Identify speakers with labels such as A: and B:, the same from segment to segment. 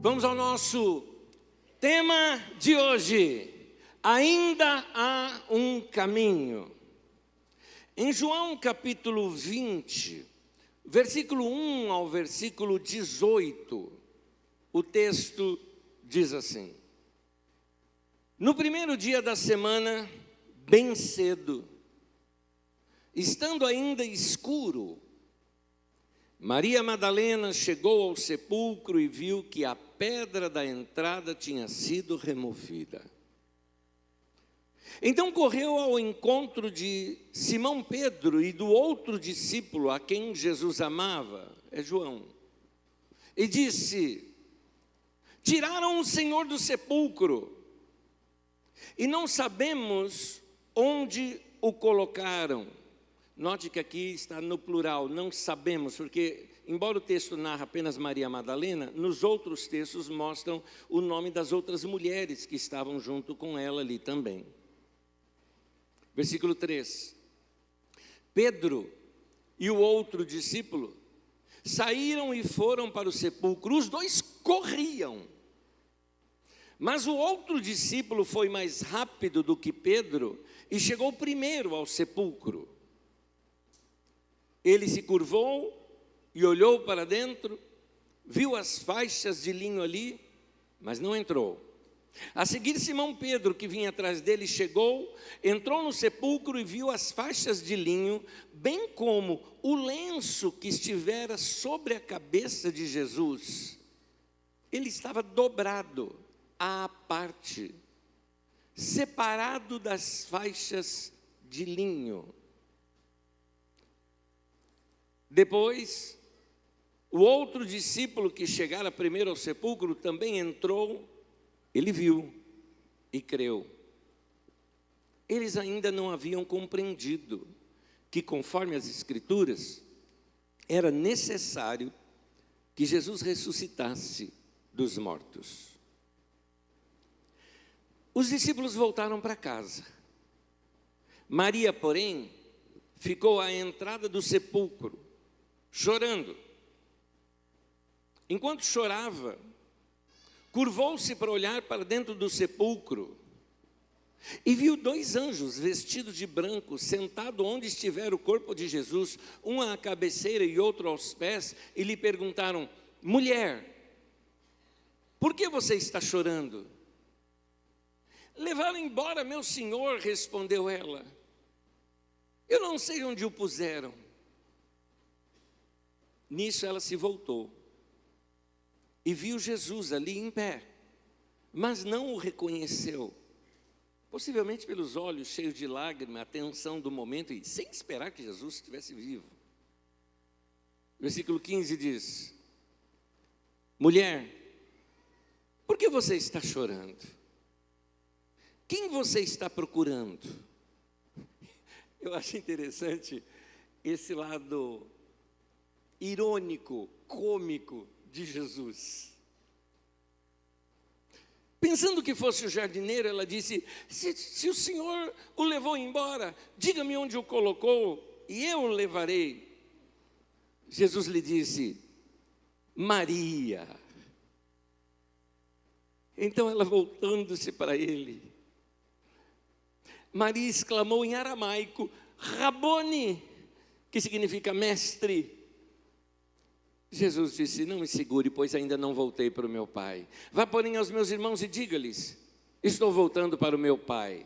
A: Vamos ao nosso tema de hoje. Ainda há um caminho. Em João capítulo 20, versículo 1 ao versículo 18, o texto diz assim: No primeiro dia da semana, bem cedo, estando ainda escuro, Maria Madalena chegou ao sepulcro e viu que a pedra da entrada tinha sido removida. Então correu ao encontro de Simão Pedro e do outro discípulo a quem Jesus amava, é João, e disse: Tiraram o Senhor do sepulcro e não sabemos onde o colocaram. Note que aqui está no plural, não sabemos, porque embora o texto narre apenas Maria Madalena, nos outros textos mostram o nome das outras mulheres que estavam junto com ela ali também. Versículo 3. Pedro e o outro discípulo saíram e foram para o sepulcro. Os dois corriam. Mas o outro discípulo foi mais rápido do que Pedro e chegou primeiro ao sepulcro. Ele se curvou e olhou para dentro, viu as faixas de linho ali, mas não entrou. A seguir, Simão Pedro, que vinha atrás dele, chegou, entrou no sepulcro e viu as faixas de linho, bem como o lenço que estivera sobre a cabeça de Jesus. Ele estava dobrado à parte, separado das faixas de linho. Depois, o outro discípulo que chegara primeiro ao sepulcro também entrou, ele viu e creu. Eles ainda não haviam compreendido que, conforme as Escrituras, era necessário que Jesus ressuscitasse dos mortos. Os discípulos voltaram para casa. Maria, porém, ficou à entrada do sepulcro, chorando. Enquanto chorava, curvou-se para olhar para dentro do sepulcro e viu dois anjos vestidos de branco, sentados onde estivera o corpo de Jesus, um à cabeceira e outro aos pés, e lhe perguntaram: Mulher, por que você está chorando? Levaram embora meu senhor, respondeu ela. Eu não sei onde o puseram. Nisso ela se voltou e viu Jesus ali em pé, mas não o reconheceu. Possivelmente pelos olhos cheios de lágrimas, a tensão do momento e sem esperar que Jesus estivesse vivo. Versículo 15 diz: Mulher, por que você está chorando? Quem você está procurando? Eu acho interessante esse lado irônico, cômico de Jesus. Pensando que fosse o jardineiro, ela disse: se o Senhor o levou embora, diga-me onde o colocou e eu o levarei. Jesus lhe disse: Maria. Então ela, voltando-se para ele, Maria exclamou em aramaico: Rabone, que significa mestre. Jesus disse: Não me segure, pois ainda não voltei para o meu Pai. Vá, porém, aos meus irmãos e diga-lhes: Estou voltando para o meu Pai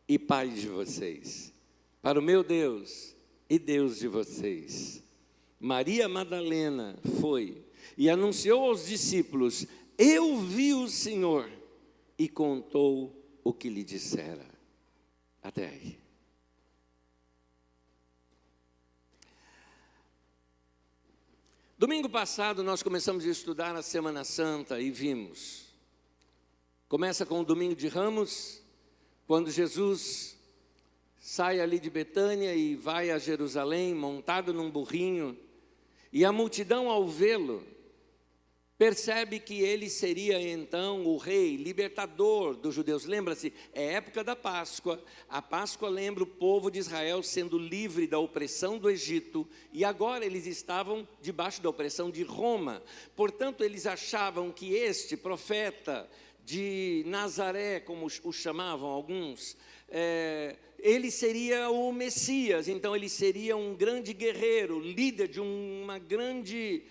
A: e Pai de vocês, para o meu Deus e Deus de vocês. Maria Madalena foi e anunciou aos discípulos: Eu vi o Senhor, e contou o que lhe dissera. Até aí. Domingo passado nós começamos a estudar a Semana Santa e vimos. Começa com o Domingo de Ramos, quando Jesus sai ali de Betânia e vai a Jerusalém montado num burrinho, e a multidão ao vê-lo percebe que ele seria então o rei, libertador dos judeus. Lembra-se, é época da Páscoa. A Páscoa lembra o povo de Israel sendo livre da opressão do Egito, e agora eles estavam debaixo da opressão de Roma. Portanto, eles achavam que este profeta de Nazaré, como o chamavam alguns, ele seria o Messias. Então ele seria um grande guerreiro, líder de uma grande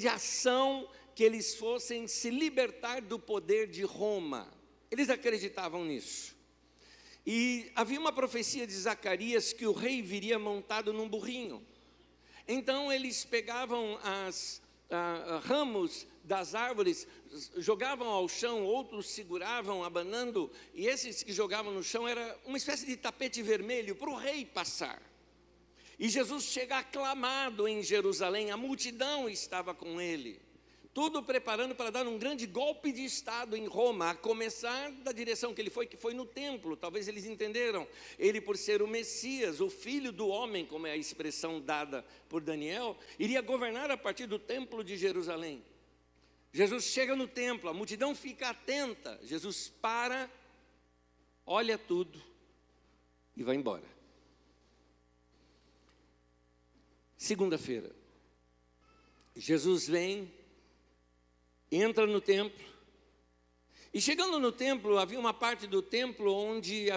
A: ação, que eles fossem se libertar do poder de Roma. Eles acreditavam nisso. E havia uma profecia de Zacarias que o rei viria montado num burrinho. Então eles pegavam ramos das árvores, jogavam ao chão, outros seguravam, abanando, e esses que jogavam no chão era uma espécie de tapete vermelho para o rei passar. E Jesus chega aclamado em Jerusalém, a multidão estava com ele, tudo preparando para dar um grande golpe de estado em Roma, a começar da direção que foi no templo. Talvez eles entenderam, ele, por ser o Messias, o filho do homem, como é a expressão dada por Daniel, iria governar a partir do templo de Jerusalém. Jesus chega no templo, a multidão fica atenta, Jesus para, olha tudo e vai embora. Segunda-feira, Jesus vem, entra no templo, e chegando no templo, havia uma parte do templo onde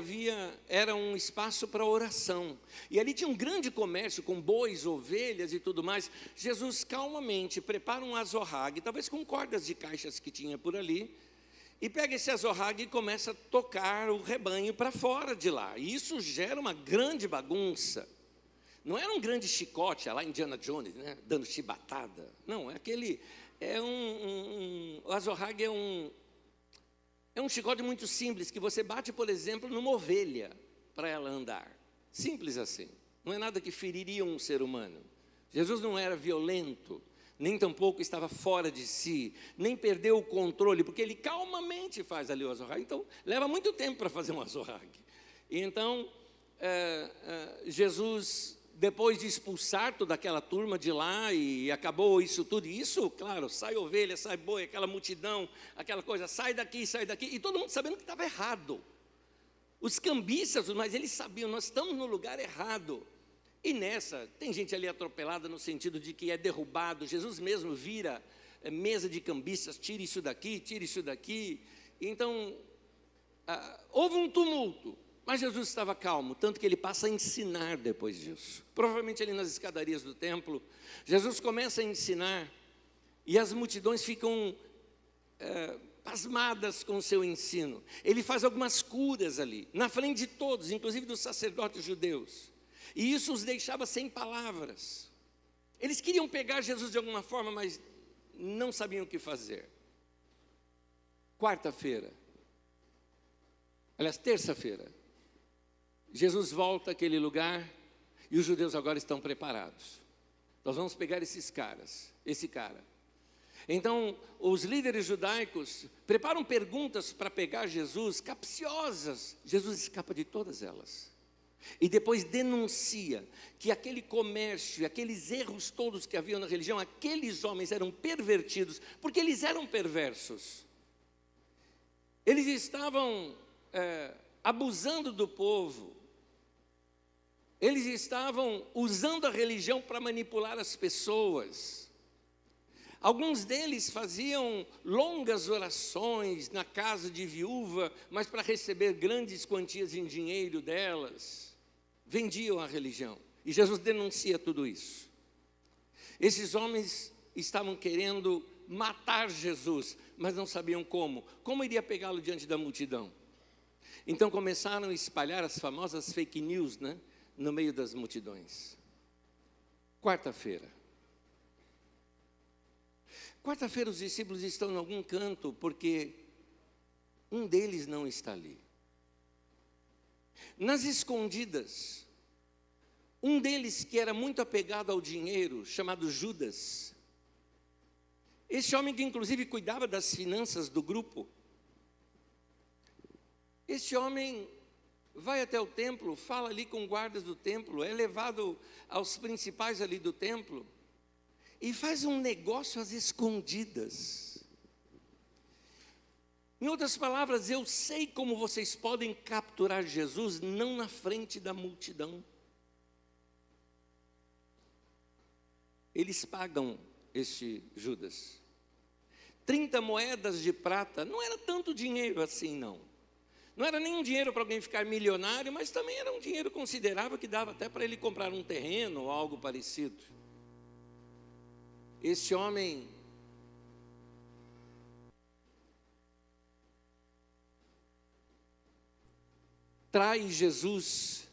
A: era um espaço para oração, e ali tinha um grande comércio com bois, ovelhas e tudo mais. Jesus calmamente prepara um azorrague, talvez com cordas de caixas que tinha por ali, e pega esse azorrague e começa a tocar o rebanho para fora de lá, e isso gera uma grande bagunça. Não era um grande chicote, lá Indiana Jones, né, dando chibatada. Não, o azorrague é um chicote muito simples, que você bate, por exemplo, numa ovelha, para ela andar. Simples assim. Não é nada que feriria um ser humano. Jesus não era violento, nem tampouco estava fora de si, nem perdeu o controle, porque ele calmamente faz ali o azorrague. Então, leva muito tempo para fazer um azorrague. E então, Jesus, depois de expulsar toda aquela turma de lá, e acabou isso tudo, e isso, claro, sai ovelha, sai boi, aquela multidão, aquela coisa, sai daqui, e todo mundo sabendo que estava errado. Os cambistas, mas eles sabiam, nós estamos no lugar errado. E nessa, tem gente ali atropelada no sentido de que é derrubado. Jesus mesmo vira mesa de cambistas, tira isso daqui. Então, houve um tumulto. Mas Jesus estava calmo, tanto que ele passa a ensinar depois disso. Provavelmente ali nas escadarias do templo, Jesus começa a ensinar, e as multidões ficam pasmadas com o seu ensino. Ele faz algumas curas ali, na frente de todos, inclusive dos sacerdotes judeus. E isso os deixava sem palavras. Eles queriam pegar Jesus de alguma forma, mas não sabiam o que fazer. Terça-feira, Jesus volta àquele lugar, e os judeus agora estão preparados. Nós vamos pegar esse cara. Então, os líderes judaicos preparam perguntas para pegar Jesus, capciosas. Jesus escapa de todas elas. E depois denuncia que aquele comércio, aqueles erros todos que haviam na religião, aqueles homens eram pervertidos, porque eles eram perversos. Eles estavam abusando do povo. Eles estavam usando a religião para manipular as pessoas. Alguns deles faziam longas orações na casa de viúva, mas para receber grandes quantias em dinheiro delas. Vendiam a religião. E Jesus denuncia tudo isso. Esses homens estavam querendo matar Jesus, mas não sabiam como. Como iria pegá-lo diante da multidão? Então começaram a espalhar as famosas fake news, né, no meio das multidões. Quarta-feira, os discípulos estão em algum canto, porque um deles não está ali. Nas escondidas, um deles que era muito apegado ao dinheiro, chamado Judas, esse homem que inclusive cuidava das finanças do grupo, esse homem vai até o templo, fala ali com guardas do templo, é levado aos principais ali do templo, e faz um negócio às escondidas. Em outras palavras, eu sei como vocês podem capturar Jesus, não na frente da multidão. Eles pagam este Judas. 30 moedas de prata, não era tanto dinheiro assim, não. Não era nem um dinheiro para alguém ficar milionário, mas também era um dinheiro considerável que dava até para ele comprar um terreno ou algo parecido. Este homem trai Jesus,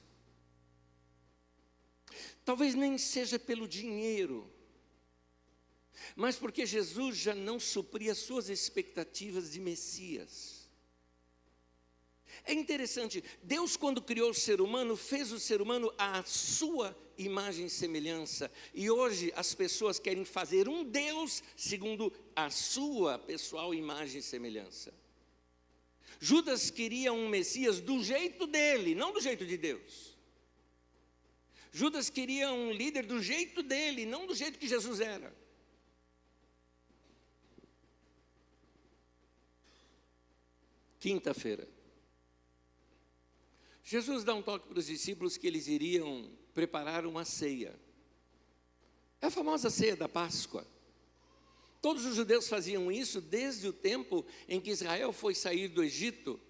A: talvez nem seja pelo dinheiro, mas porque Jesus já não supria suas expectativas de Messias. É interessante, Deus quando criou o ser humano, fez o ser humano à sua imagem e semelhança, e hoje as pessoas querem fazer um Deus segundo a sua pessoal imagem e semelhança. Judas queria um Messias do jeito dele, não do jeito de Deus. Judas queria um líder do jeito dele, não do jeito que Jesus era. Quinta-feira, Jesus dá um toque para os discípulos que eles iriam preparar uma ceia. É a famosa ceia da Páscoa. Todos os judeus faziam isso desde o tempo em que Israel foi sair do Egito.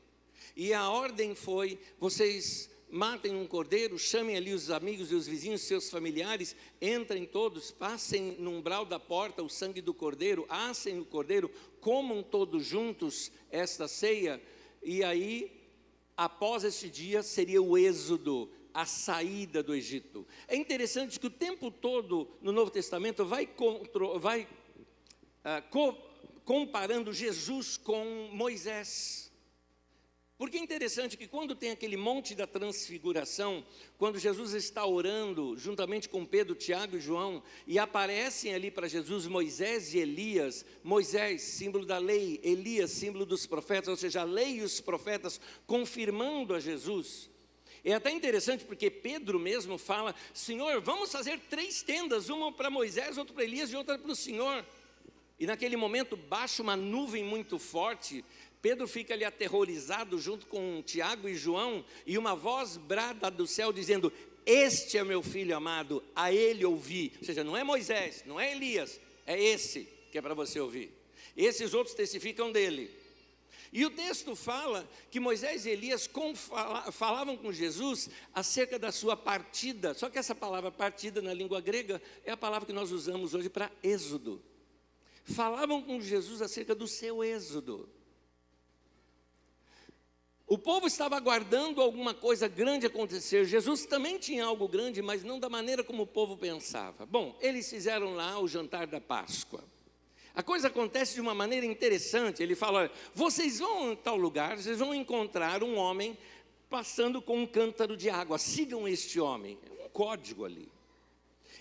A: E a ordem foi, vocês matem um cordeiro, chamem ali os amigos e os vizinhos, seus familiares, entrem todos, passem no umbral da porta o sangue do cordeiro, assem o cordeiro, comam todos juntos esta ceia, e aí, após este dia, seria o êxodo, a saída do Egito. É interessante que o tempo todo no Novo Testamento vai comparando Jesus com Moisés. Porque é interessante que quando tem aquele monte da transfiguração, quando Jesus está orando juntamente com Pedro, Tiago e João, e aparecem ali para Jesus Moisés e Elias, Moisés, símbolo da lei, Elias, símbolo dos profetas, ou seja, a lei e os profetas confirmando a Jesus. É até interessante porque Pedro mesmo fala, Senhor, vamos fazer 3 tendas, uma para Moisés, outra para Elias e outra para o Senhor. E naquele momento baixa uma nuvem muito forte, Pedro fica ali aterrorizado junto com Tiago e João, e uma voz brada do céu dizendo, este é meu filho amado, a ele ouvi. Ou seja, não é Moisés, não é Elias, é esse que é para você ouvir. Esses outros testificam dele. E o texto fala que Moisés e Elias falavam com Jesus acerca da sua partida, só que essa palavra partida na língua grega é a palavra que nós usamos hoje para êxodo. Falavam com Jesus acerca do seu êxodo. O povo estava aguardando alguma coisa grande acontecer. Jesus também tinha algo grande, mas não da maneira como o povo pensava. Bom, eles fizeram lá o jantar da Páscoa. A coisa acontece de uma maneira interessante. Ele fala, olha, vocês vão em tal lugar, vocês vão encontrar um homem passando com um cântaro de água. Sigam este homem. É um código ali.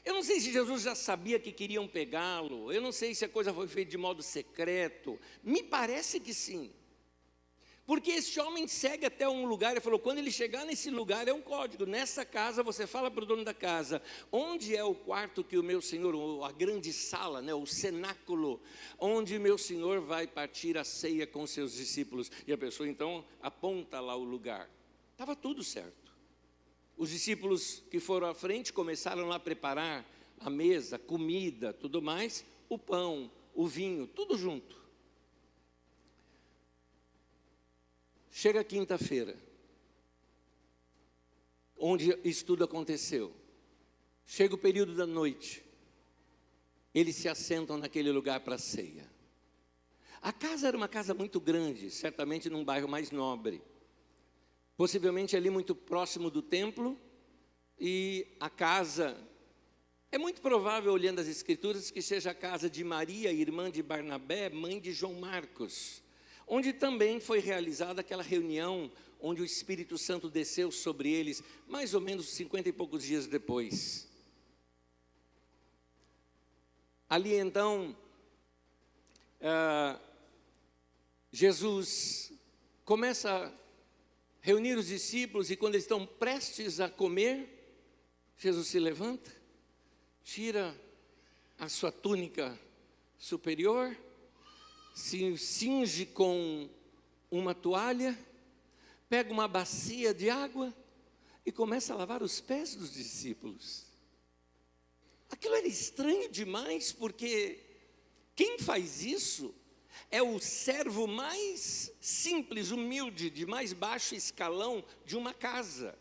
A: Eu não sei se Jesus já sabia que queriam pegá-lo. Eu não sei se a coisa foi feita de modo secreto. Me parece que sim. Porque esse homem segue até um lugar, ele falou, quando ele chegar nesse lugar, é um código, nessa casa, você fala para o dono da casa, onde é o quarto que o meu senhor, ou a grande sala, né, o cenáculo, onde meu senhor vai partir a ceia com seus discípulos, e a pessoa então aponta lá o lugar, estava tudo certo. Os discípulos que foram à frente começaram lá a preparar a mesa, comida, tudo mais, o pão, o vinho, tudo junto. Chega quinta-feira, onde isso tudo aconteceu. Chega o período da noite, eles se assentam naquele lugar para a ceia. A casa era uma casa muito grande, certamente num bairro mais nobre. Possivelmente ali muito próximo do templo, e a casa, é muito provável, olhando as escrituras, que seja a casa de Maria, irmã de Barnabé, mãe de João Marcos, onde também foi realizada aquela reunião, onde o Espírito Santo desceu sobre eles, mais ou menos 50 e poucos dias depois. Ali então, Jesus começa a reunir os discípulos, e quando eles estão prestes a comer, Jesus se levanta, tira a sua túnica superior, se cinge com uma toalha, pega uma bacia de água e começa a lavar os pés dos discípulos. Aquilo era estranho demais, porque quem faz isso é o servo mais simples, humilde, de mais baixo escalão de uma casa.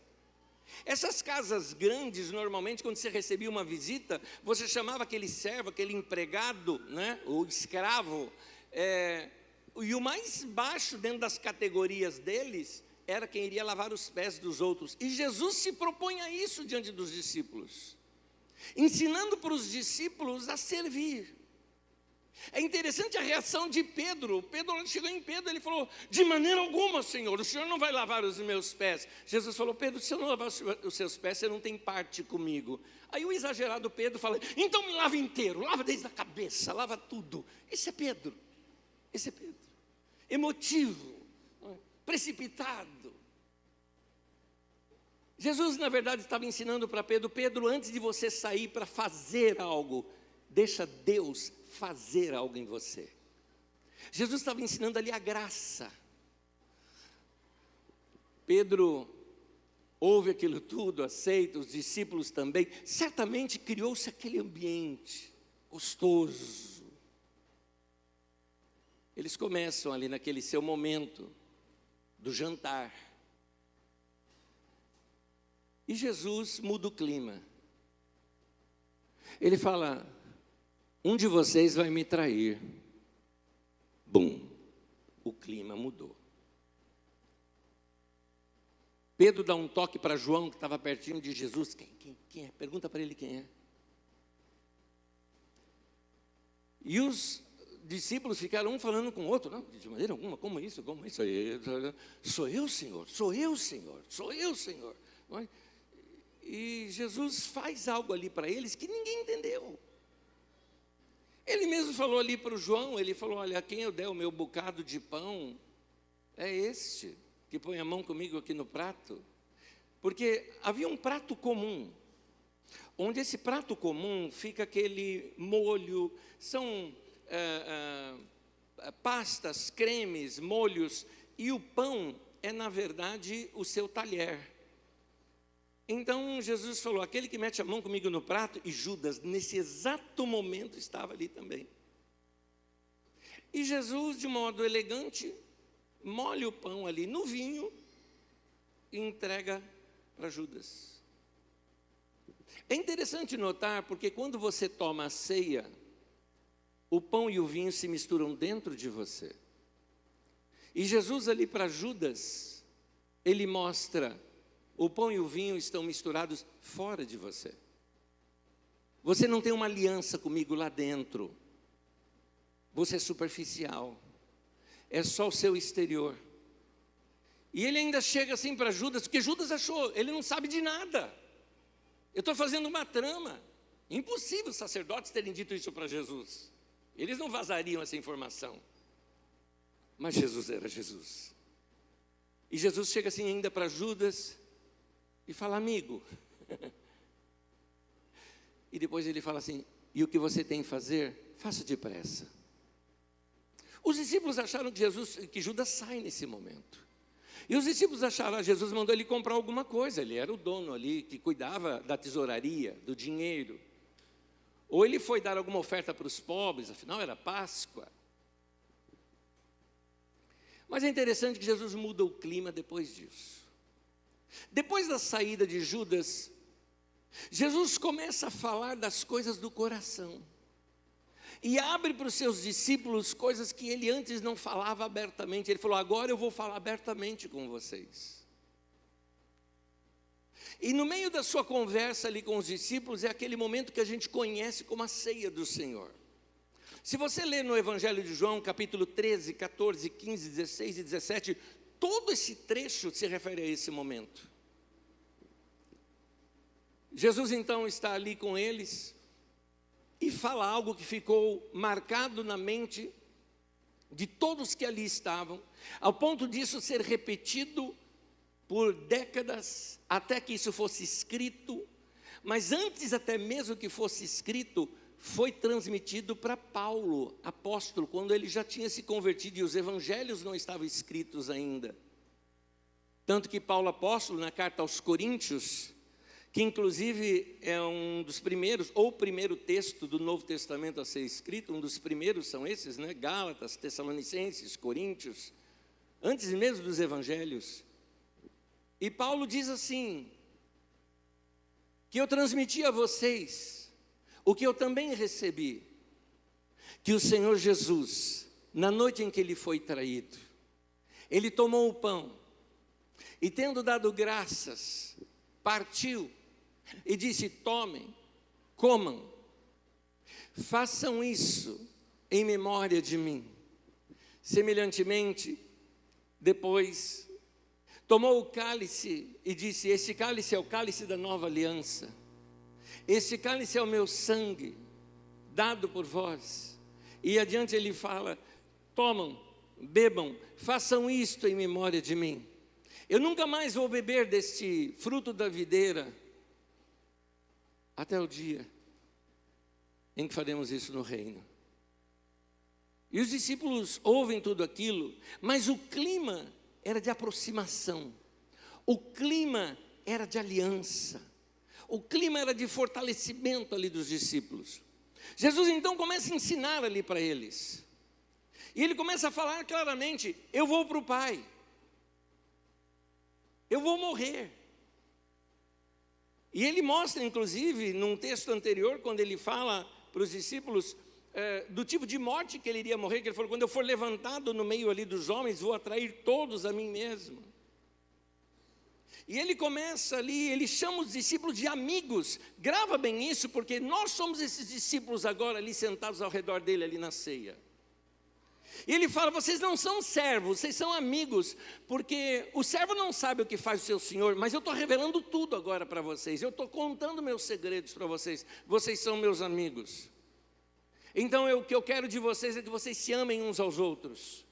A: Essas casas grandes, normalmente, quando você recebia uma visita, você chamava aquele servo, aquele empregado, né, o escravo, e o mais baixo dentro das categorias deles era quem iria lavar os pés dos outros. E Jesus se propõe a isso diante dos discípulos, ensinando para os discípulos a servir. É interessante a reação de Pedro. Pedro chegou em Pedro, ele falou: de maneira alguma, Senhor, o Senhor não vai lavar os meus pés. Jesus falou: Pedro, se eu não lavar os seus pés, você não tem parte comigo. Aí o exagerado Pedro fala: então me lava inteiro, lava desde a cabeça, lava tudo. Esse é Pedro, emotivo, precipitado. Jesus, na verdade, estava ensinando para Pedro: Pedro, antes de você sair para fazer algo, deixa Deus fazer algo em você. Jesus estava ensinando ali a graça. Pedro ouve aquilo tudo, aceita, os discípulos também. Certamente criou-se aquele ambiente gostoso. Eles começam ali naquele seu momento do jantar. E Jesus muda o clima. Ele fala: um de vocês vai me trair. Bum, o clima mudou. Pedro dá um toque para João, que estava pertinho de Jesus. Quem é? Pergunta para ele quem é. E os discípulos ficaram um falando com o outro: não, de maneira alguma, como isso? Sou eu, Senhor, sou eu, Senhor, sou eu, Senhor. E Jesus faz algo ali para eles que ninguém entendeu. Ele mesmo falou ali para o João, ele falou: olha, a quem eu der o meu bocado de pão, é este, que põe a mão comigo aqui no prato. Porque havia um prato comum, onde esse prato comum fica aquele molho, são pastas, cremes, molhos, e o pão é, na verdade, o seu talher. Então Jesus falou: aquele que mete a mão comigo no prato, e Judas, nesse exato momento, estava ali também. E Jesus, de modo elegante, molha o pão ali no vinho e entrega para Judas. É interessante notar, porque quando você toma a ceia, o pão e o vinho se misturam dentro de você. E Jesus ali para Judas, ele mostra: o pão e o vinho estão misturados fora de você. Você não tem uma aliança comigo lá dentro. Você é superficial. É só o seu exterior. E ele ainda chega assim para Judas, porque Judas achou, ele não sabe de nada. Eu estou fazendo uma trama. Impossível os sacerdotes terem dito isso para Jesus. Eles não vazariam essa informação. Mas Jesus era Jesus. E Jesus chega assim ainda para Judas e fala: amigo. E depois ele fala assim: e o que você tem que fazer, faça depressa. Os discípulos acharam que Judas sai nesse momento. E os discípulos acharam que Jesus mandou ele comprar alguma coisa. Ele era o dono ali, que cuidava da tesouraria, do dinheiro. Ou ele foi dar alguma oferta para os pobres, afinal era Páscoa. Mas é interessante que Jesus muda o clima depois disso. Depois da saída de Judas, Jesus começa a falar das coisas do coração. E abre para os seus discípulos coisas que ele antes não falava abertamente. Ele falou: agora eu vou falar abertamente com vocês. E no meio da sua conversa ali com os discípulos, é aquele momento que a gente conhece como a ceia do Senhor. Se você ler no Evangelho de João, capítulo 13, 14, 15, 16 e 17, todo esse trecho se refere a esse momento. Jesus então está ali com eles e fala algo que ficou marcado na mente de todos que ali estavam, ao ponto disso ser repetido por décadas, até que isso fosse escrito. Mas antes até mesmo que fosse escrito, foi transmitido para Paulo, apóstolo, quando ele já tinha se convertido e os evangelhos não estavam escritos ainda. Tanto que Paulo apóstolo, na carta aos Coríntios, que inclusive é um dos primeiros, ou o primeiro texto do Novo Testamento a ser escrito, um dos primeiros são esses, né? Gálatas, Tessalonicenses, Coríntios, antes mesmo dos evangelhos. E Paulo diz assim, que eu transmiti a vocês o que eu também recebi, que o Senhor Jesus, na noite em que ele foi traído, ele tomou o pão, e tendo dado graças, partiu, e disse, tomem, comam, façam isso em memória de mim. Semelhantemente, depois, tomou o cálice e disse, esse cálice é o cálice da nova aliança, esse cálice é o meu sangue, dado por vós. E adiante ele fala, tomam, bebam, façam isto em memória de mim. Eu nunca mais vou beber deste fruto da videira, até o dia em que faremos isso no reino. E os discípulos ouvem tudo aquilo, mas o clima era de aproximação, o clima era de aliança, o clima era de fortalecimento ali dos discípulos. Jesus então começa a ensinar ali para eles, e ele começa a falar claramente, eu vou para o Pai, eu vou morrer. E ele mostra, inclusive, num texto anterior, quando ele fala para os discípulos do tipo de morte que ele iria morrer, que ele falou, quando eu for levantado no meio ali dos homens, vou atrair todos a mim mesmo. E ele começa ali, ele chama os discípulos de amigos. Grava bem isso, porque nós somos esses discípulos agora ali sentados ao redor dele ali na ceia. E ele fala, vocês não são servos, vocês são amigos, porque o servo não sabe o que faz o seu senhor, mas eu estou revelando tudo agora para vocês, eu estou contando meus segredos para vocês, vocês são meus amigos. Então o que eu quero de vocês é que vocês se amem uns aos outros,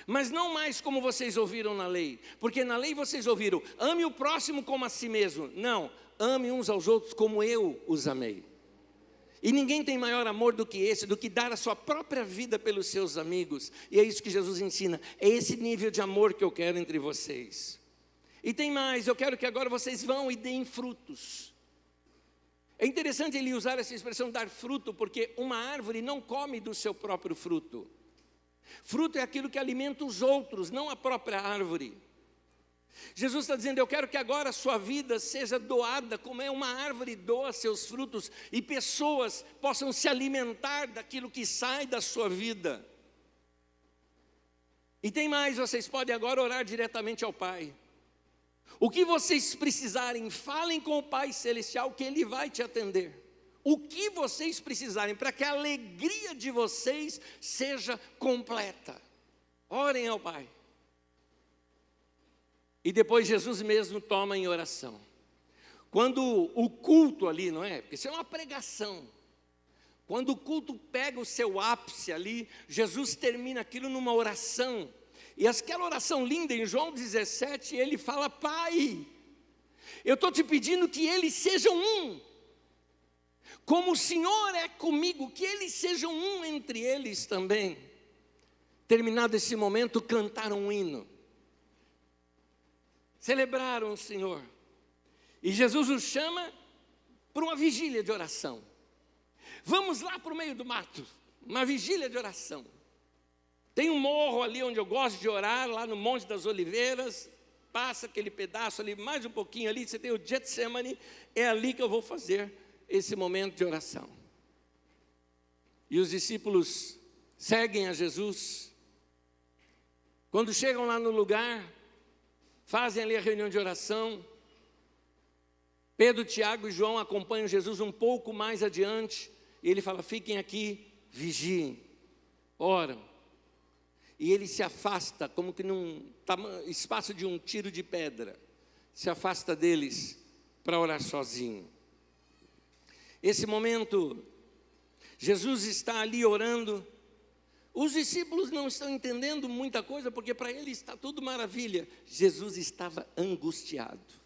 A: mas não mais como vocês ouviram na lei, porque na lei vocês ouviram, ame o próximo como a si mesmo. Não, ame uns aos outros como eu os amei. E ninguém tem maior amor do que esse, do que dar a sua própria vida pelos seus amigos. E é isso que Jesus ensina, é esse nível de amor que eu quero entre vocês. E tem mais, eu quero que agora vocês vão e deem frutos. É interessante ele usar essa expressão, dar fruto, porque uma árvore não come do seu próprio fruto. Fruto é aquilo que alimenta os outros, não a própria árvore. Jesus está dizendo, eu quero que agora a sua vida seja doada, como é uma árvore doa seus frutos, e pessoas possam se alimentar daquilo que sai da sua vida. E tem mais, vocês podem agora orar diretamente ao Pai. O que vocês precisarem, falem com o Pai Celestial, que Ele vai te atender. O que vocês precisarem, para que a alegria de vocês seja completa. Orem ao Pai. E depois Jesus mesmo toma em oração. Quando o culto ali, não é? Porque isso é uma pregação. Quando o culto pega o seu ápice ali, Jesus termina aquilo numa oração. E aquela oração linda em João 17, ele fala, Pai, eu estou te pedindo que eles sejam um. Como o Senhor é comigo, que eles sejam um entre eles também. Terminado esse momento, cantaram um hino. Celebraram o Senhor. E Jesus os chama para uma vigília de oração. Vamos lá para o meio do mato, uma vigília de oração. Tem um morro ali onde eu gosto de orar, lá no Monte das Oliveiras. Passa aquele pedaço ali, mais um pouquinho ali, você tem o Getsemane. É ali que eu vou fazer esse momento de oração. E os discípulos seguem a Jesus. Quando chegam lá no lugar, fazem ali a reunião de oração. Pedro, Tiago e João acompanham Jesus um pouco mais adiante. E ele fala, fiquem aqui, vigiem, oram. E ele se afasta, como que num espaço de um tiro de pedra. Se afasta deles para orar sozinho. Esse momento, Jesus está ali orando. Os discípulos não estão entendendo muita coisa, porque para eles está tudo maravilha. Jesus estava angustiado.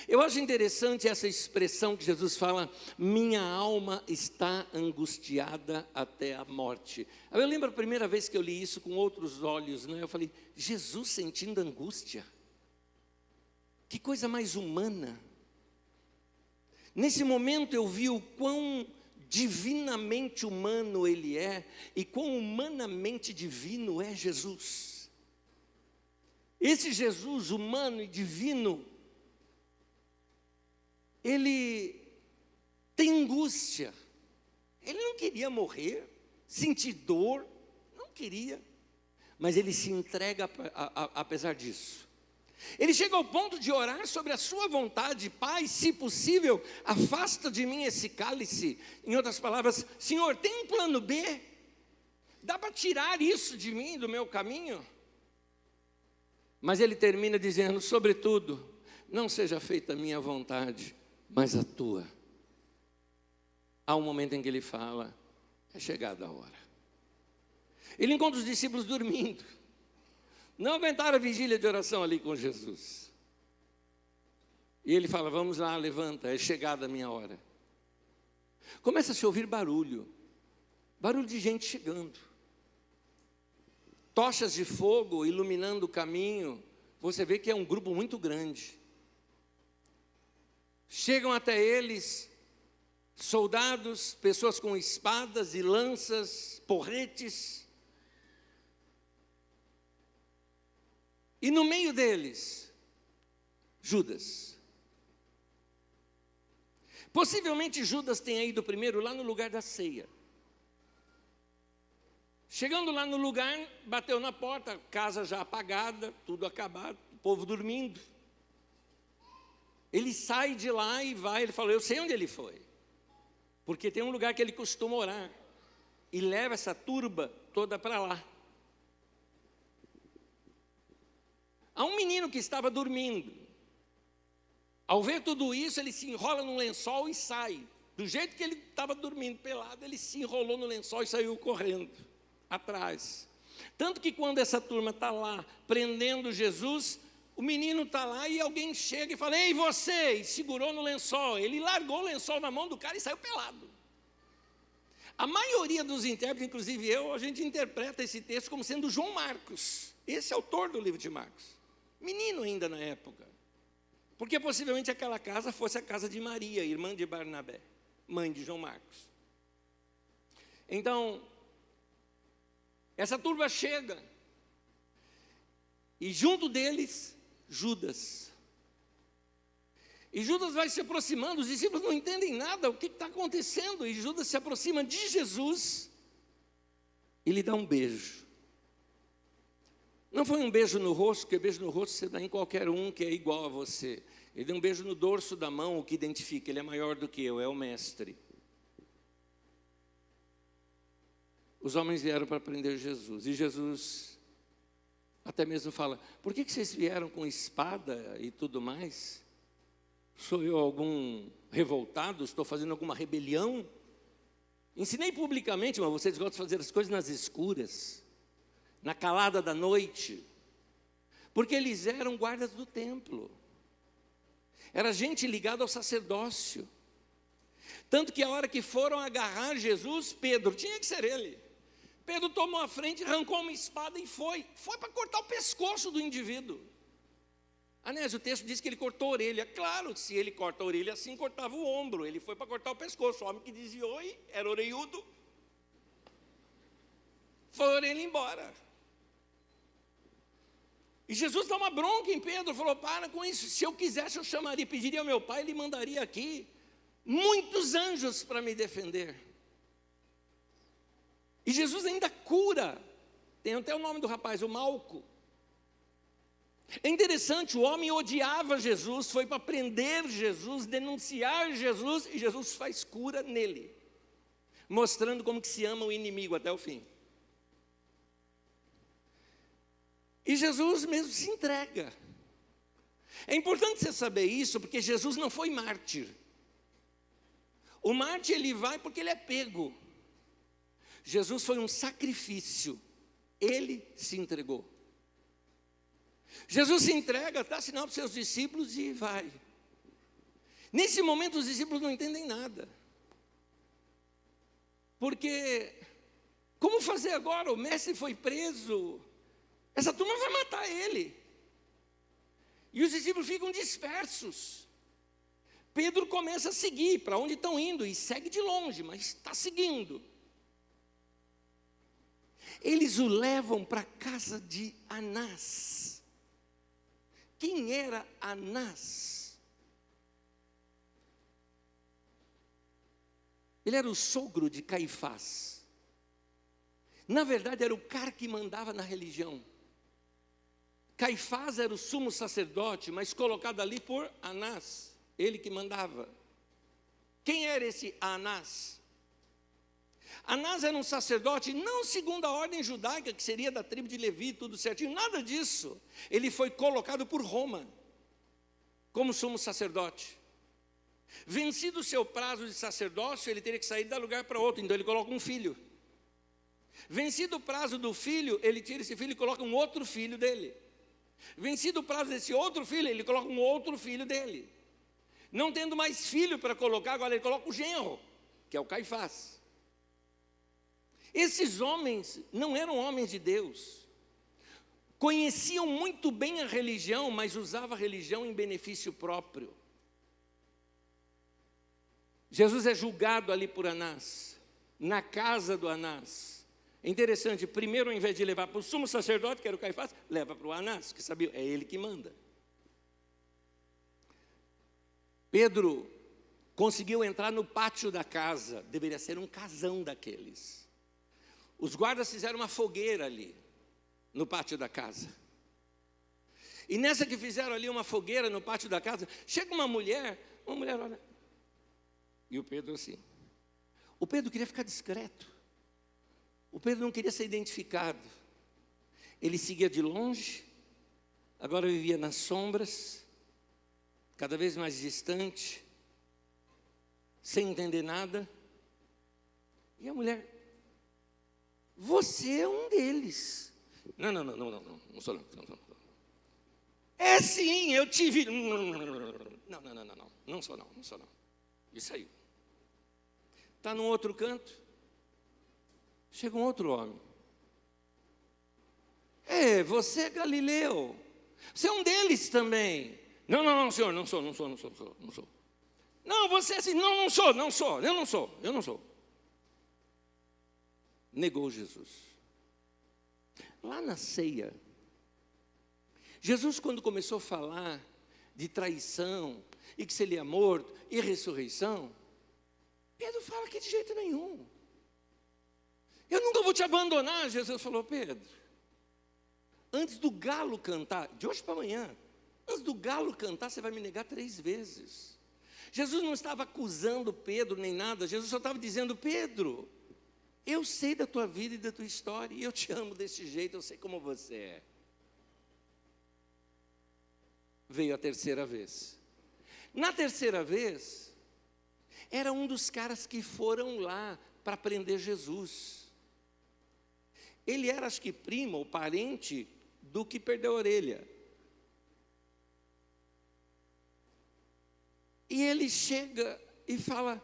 A: Eu acho interessante essa expressão que Jesus fala: minha alma está angustiada até a morte. Eu lembro a primeira vez que eu li isso com outros olhos, né? Eu falei, Jesus sentindo angústia? Que coisa mais humana. Nesse momento eu vi o quão divinamente humano Ele é e quão humanamente divino é Jesus. Esse Jesus humano e divino, Ele tem angústia. Ele não queria morrer, sentir dor, não queria, mas Ele se entrega apesar disso. Ele chega ao ponto de orar sobre a sua vontade: Pai, se possível, afasta de mim esse cálice. Em outras palavras, Senhor, tem um plano B? Dá para tirar isso de mim, do meu caminho? Mas ele termina dizendo: sobretudo, não seja feita a minha vontade, mas a tua. Há um momento em que ele fala: é chegada a hora. Ele encontra os discípulos dormindo. Não aguentaram a vigília de oração ali com Jesus. E ele fala: vamos lá, levanta, é chegada a minha hora. Começa a se ouvir barulho. Barulho de gente chegando. Tochas de fogo iluminando o caminho. Você vê que é um grupo muito grande. Chegam até eles soldados, pessoas com espadas e lanças, porretes. E no meio deles, Judas. Possivelmente Judas tenha ido primeiro lá no lugar da ceia. Chegando lá no lugar, bateu na porta, casa já apagada, tudo acabado, o povo dormindo. Ele sai de lá e vai, ele fala: eu sei onde ele foi, porque tem um lugar que ele costuma orar, e leva essa turba toda para lá. Há um menino que estava dormindo. Ao ver tudo isso, ele se enrola num lençol e sai. Do jeito que ele estava dormindo pelado, ele se enrolou no lençol e saiu correndo atrás. Tanto que quando essa turma está lá prendendo Jesus, o menino está lá e alguém chega e fala: ei, você! E segurou no lençol. Ele largou o lençol na mão do cara e saiu pelado. A maioria dos intérpretes, inclusive a gente interpreta esse texto como sendo João Marcos. Esse é o autor do livro de Marcos. Menino ainda na época. Porque possivelmente aquela casa fosse a casa de Maria, irmã de Barnabé, mãe de João Marcos. Então, essa turma chega, e junto deles, Judas. E Judas vai se aproximando, os discípulos não entendem nada, o que está acontecendo? E Judas se aproxima de Jesus e lhe dá um beijo. Não foi um beijo no rosto, porque beijo no rosto você dá em qualquer um que é igual a você. Ele deu um beijo no dorso da mão, o que identifica: ele é maior do que eu, é o mestre. Os homens vieram para prender Jesus, e Jesus até mesmo fala: por que vocês vieram com espada e tudo mais? Sou eu algum revoltado? Estou fazendo alguma rebelião? Ensinei publicamente, mas vocês gostam de fazer as coisas nas escuras, na calada da noite, porque eles eram guardas do templo, era gente ligada ao sacerdócio. Tanto que a hora que foram agarrar Jesus, Pedro, tinha que ser ele, Pedro tomou a frente, arrancou uma espada e foi para cortar o pescoço do indivíduo. Aliás, o texto diz que ele cortou a orelha. Claro, se ele corta a orelha assim, cortava o ombro. Ele foi para cortar o pescoço. O homem que desviou e era orelhudo, foi a orelha embora. E Jesus dá uma bronca em Pedro, falou: para com isso, se eu quisesse eu chamaria, pediria ao meu pai, ele mandaria aqui muitos anjos para me defender. E Jesus ainda cura, tem até o nome do rapaz, o Malco. É interessante, o homem odiava Jesus, foi para prender Jesus, denunciar Jesus, e Jesus faz cura nele, mostrando como que se ama o inimigo até o fim. E Jesus mesmo se entrega. É importante você saber isso, porque Jesus não foi mártir. O mártir ele vai porque ele é pego. Jesus foi um sacrifício. Ele se entregou. Jesus se entrega, dá sinal para os seus discípulos e vai. Nesse momento os discípulos não entendem nada. Porque, como fazer agora? O mestre foi preso. Essa turma vai matar ele. E os discípulos ficam dispersos. Pedro começa a seguir para onde estão indo. E segue de longe, mas está seguindo. Eles o levam para a casa de Anás. Quem era Anás? Ele era o sogro de Caifás. Na verdade, era o cara que mandava na religião. Caifás era o sumo sacerdote, mas colocado ali por Anás. Ele que mandava. Quem era esse Anás? Anás era um sacerdote, não segundo a ordem judaica, que seria da tribo de Levi, tudo certinho, nada disso. Ele foi colocado por Roma, como sumo sacerdote. Vencido o seu prazo de sacerdócio, ele teria que sair de um lugar para outro, então ele coloca um filho. Vencido o prazo do filho, ele tira esse filho e coloca um outro filho dele. Vencido o prazo desse outro filho, ele coloca um outro filho dele. Não tendo mais filho para colocar, agora ele coloca o genro, que é o Caifás. Esses homens não eram homens de Deus. Conheciam muito bem a religião, mas usavam a religião em benefício próprio. Jesus é julgado ali por Anás, na casa do Anás. É interessante, primeiro ao invés de levar para o sumo sacerdote, que era o Caifás, leva para o Anás, que sabia, é ele que manda. Pedro conseguiu entrar no pátio da casa, deveria ser um casão daqueles. Os guardas fizeram uma fogueira ali, no pátio da casa. E nessa que fizeram ali uma fogueira no pátio da casa, chega uma mulher olha, e o Pedro assim. O Pedro queria ficar discreto. O Pedro não queria ser identificado. Ele seguia de longe, agora vivia nas sombras, cada vez mais distante, sem entender nada. E a mulher, você é um deles. Não sou não. É sim, eu te vi. Não sou não. E saiu. Está num outro canto. Chega um outro homem. Você é Galileu. Você é um deles também. Não, senhor, não sou. Não, você é assim, eu não sou. Negou Jesus. Lá na ceia, Jesus, quando começou a falar de traição, e que seria morto, e ressurreição, Pedro fala que de jeito nenhum. Eu nunca vou te abandonar. Jesus falou, Pedro, antes do galo cantar, de hoje para amanhã, antes do galo cantar, você vai me negar 3 vezes. Jesus não estava acusando Pedro nem nada, Jesus só estava dizendo, Pedro, eu sei da tua vida e da tua história, e eu te amo desse jeito, eu sei como você é. Veio a terceira vez. Na terceira vez, era um dos caras que foram lá para prender Jesus. Ele era, acho que primo ou parente do que perdeu a orelha. E ele chega e fala,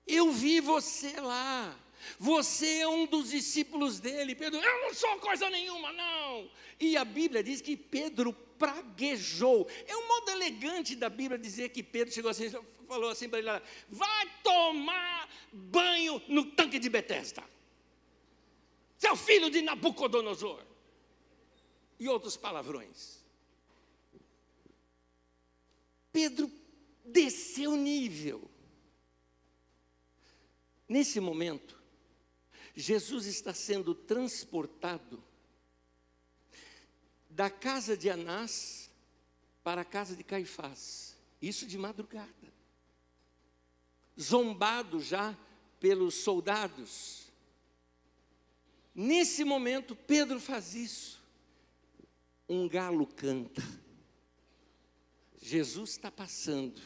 A: eu vi você lá. Você é um dos discípulos dele. Pedro, eu não sou coisa nenhuma, não. E a Bíblia diz que Pedro praguejou. É um modo elegante da Bíblia dizer que Pedro chegou assim, falou assim para ele, vai tomar banho no tanque de Betesda. Seu filho de Nabucodonosor. E outros palavrões. Pedro desceu o nível. Nesse momento, Jesus está sendo transportado da casa de Anás para a casa de Caifás. Isso de madrugada. Zombado já pelos soldados. Nesse momento, Pedro faz isso. Um galo canta. Jesus está passando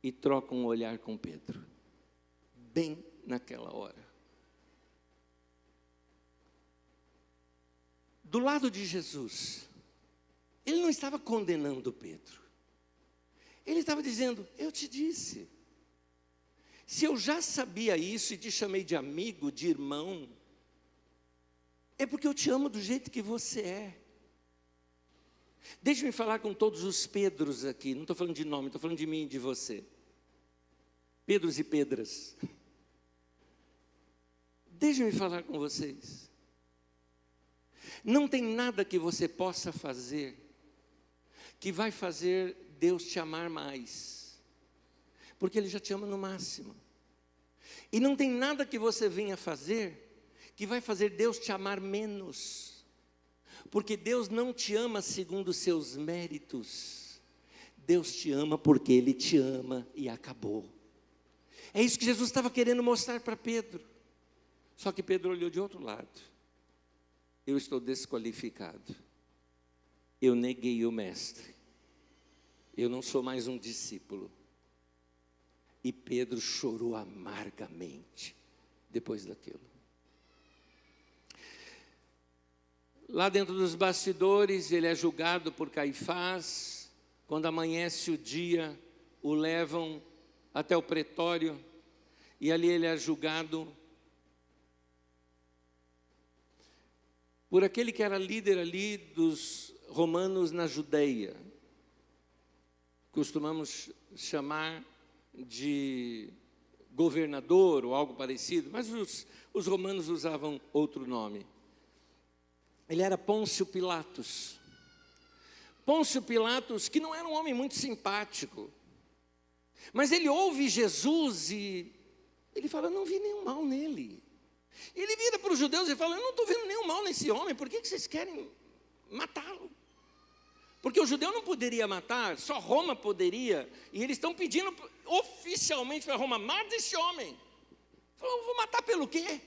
A: e troca um olhar com Pedro. Bem naquela hora. Do lado de Jesus, ele não estava condenando Pedro. Ele estava dizendo: eu te disse. Se eu já sabia isso e te chamei de amigo, de irmão, é porque eu te amo do jeito que você é. Deixe-me falar com todos os Pedros aqui. Não estou falando de nome, estou falando de mim e de você. Pedros e Pedras. Deixe-me falar com vocês. Não tem nada que você possa fazer que vai fazer Deus te amar mais, porque Ele já te ama no máximo. E não tem nada que você venha fazer que vai fazer Deus te amar menos, porque Deus não te ama segundo os seus méritos. Deus te ama porque Ele te ama e acabou. É isso que Jesus estava querendo mostrar para Pedro. Só que Pedro olhou de outro lado. Eu estou desqualificado. Eu neguei o mestre. Eu não sou mais um discípulo. E Pedro chorou amargamente depois daquilo. Lá dentro dos bastidores, ele é julgado por Caifás. Quando amanhece o dia, o levam até o pretório. E ali ele é julgado por aquele que era líder ali dos romanos na Judeia. Costumamos chamar de governador ou algo parecido, mas os romanos usavam outro nome. Ele era Pôncio Pilatos. Pôncio Pilatos, que não era um homem muito simpático, mas ele ouve Jesus e ele fala: não vi nenhum mal nele. E ele vira para os judeus e fala: eu não estou vendo nenhum mal nesse homem, por que vocês querem matá-lo? Porque o judeu não poderia matar, só Roma poderia, e eles estão pedindo oficialmente para Roma: mata esse homem. Falou: vou matar pelo quê?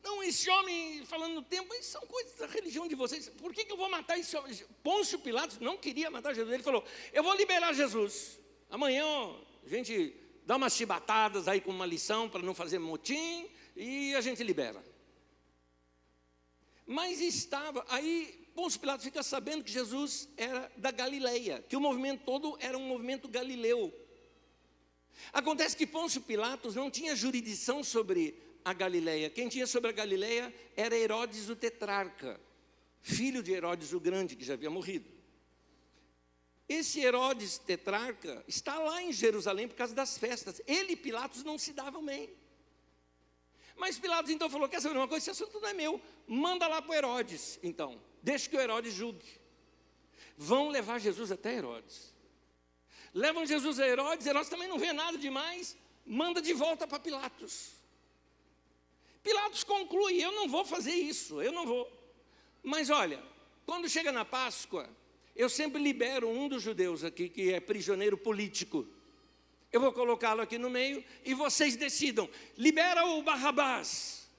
A: Não, esse homem, falando no tempo, isso são coisas da religião de vocês, por que eu vou matar esse homem? Pôncio Pilatos não queria matar Jesus, ele falou: eu vou liberar Jesus, amanhã a gente dá umas chibatadas aí com uma lição para não fazer motim, e a gente libera. Mas aí Pôncio Pilatos fica sabendo que Jesus era da Galileia, que o movimento todo era um movimento galileu. Acontece que Pôncio Pilatos não tinha jurisdição sobre a Galileia. Quem tinha sobre a Galileia era Herodes o tetrarca, filho de Herodes o Grande, que já havia morrido. Esse Herodes tetrarca está lá em Jerusalém por causa das festas. Ele e Pilatos não se davam bem. Mas Pilatos então falou: quer saber uma coisa? Esse assunto não é meu, manda lá para Herodes. Então, deixa que o Herodes julgue. Vão levar Jesus até Herodes. Levam Jesus a Herodes, Herodes também não vê nada demais, manda de volta para Pilatos. Pilatos conclui: eu não vou fazer isso, eu não vou. Mas olha, quando chega na Páscoa, eu sempre libero um dos judeus aqui que é prisioneiro político. Eu vou colocá-lo aqui no meio e vocês decidam: libera o Barrabás.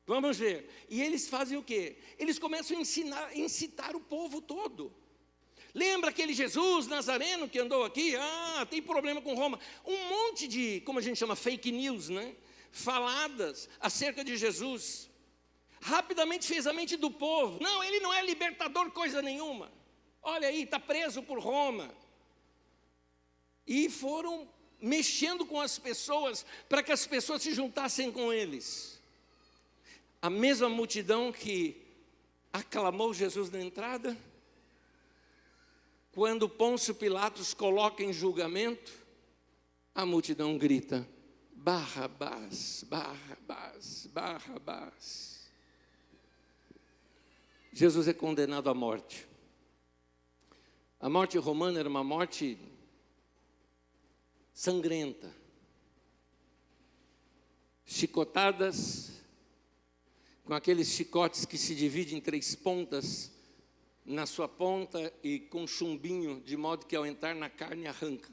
A: Vamos ver. E eles fazem o quê? Eles começam a incitar o povo todo. Lembra aquele Jesus Nazareno que andou aqui? Tem problema com Roma. Um monte de, como a gente chama, fake news, né? Faladas acerca de Jesus. Rapidamente fez a mente do povo: não, ele não é libertador coisa nenhuma. Olha aí, está preso por Roma. E foram mexendo com as pessoas para que as pessoas se juntassem com eles. A mesma multidão que aclamou Jesus na entrada, quando Pôncio Pilatos coloca em julgamento, a multidão grita: Barrabás, Barrabás, Barrabás. Jesus é condenado à morte. A morte romana era uma morte sangrenta. Chicotadas, com aqueles chicotes que se dividem em 3 pontas na sua ponta e com chumbinho, de modo que ao entrar na carne arranca.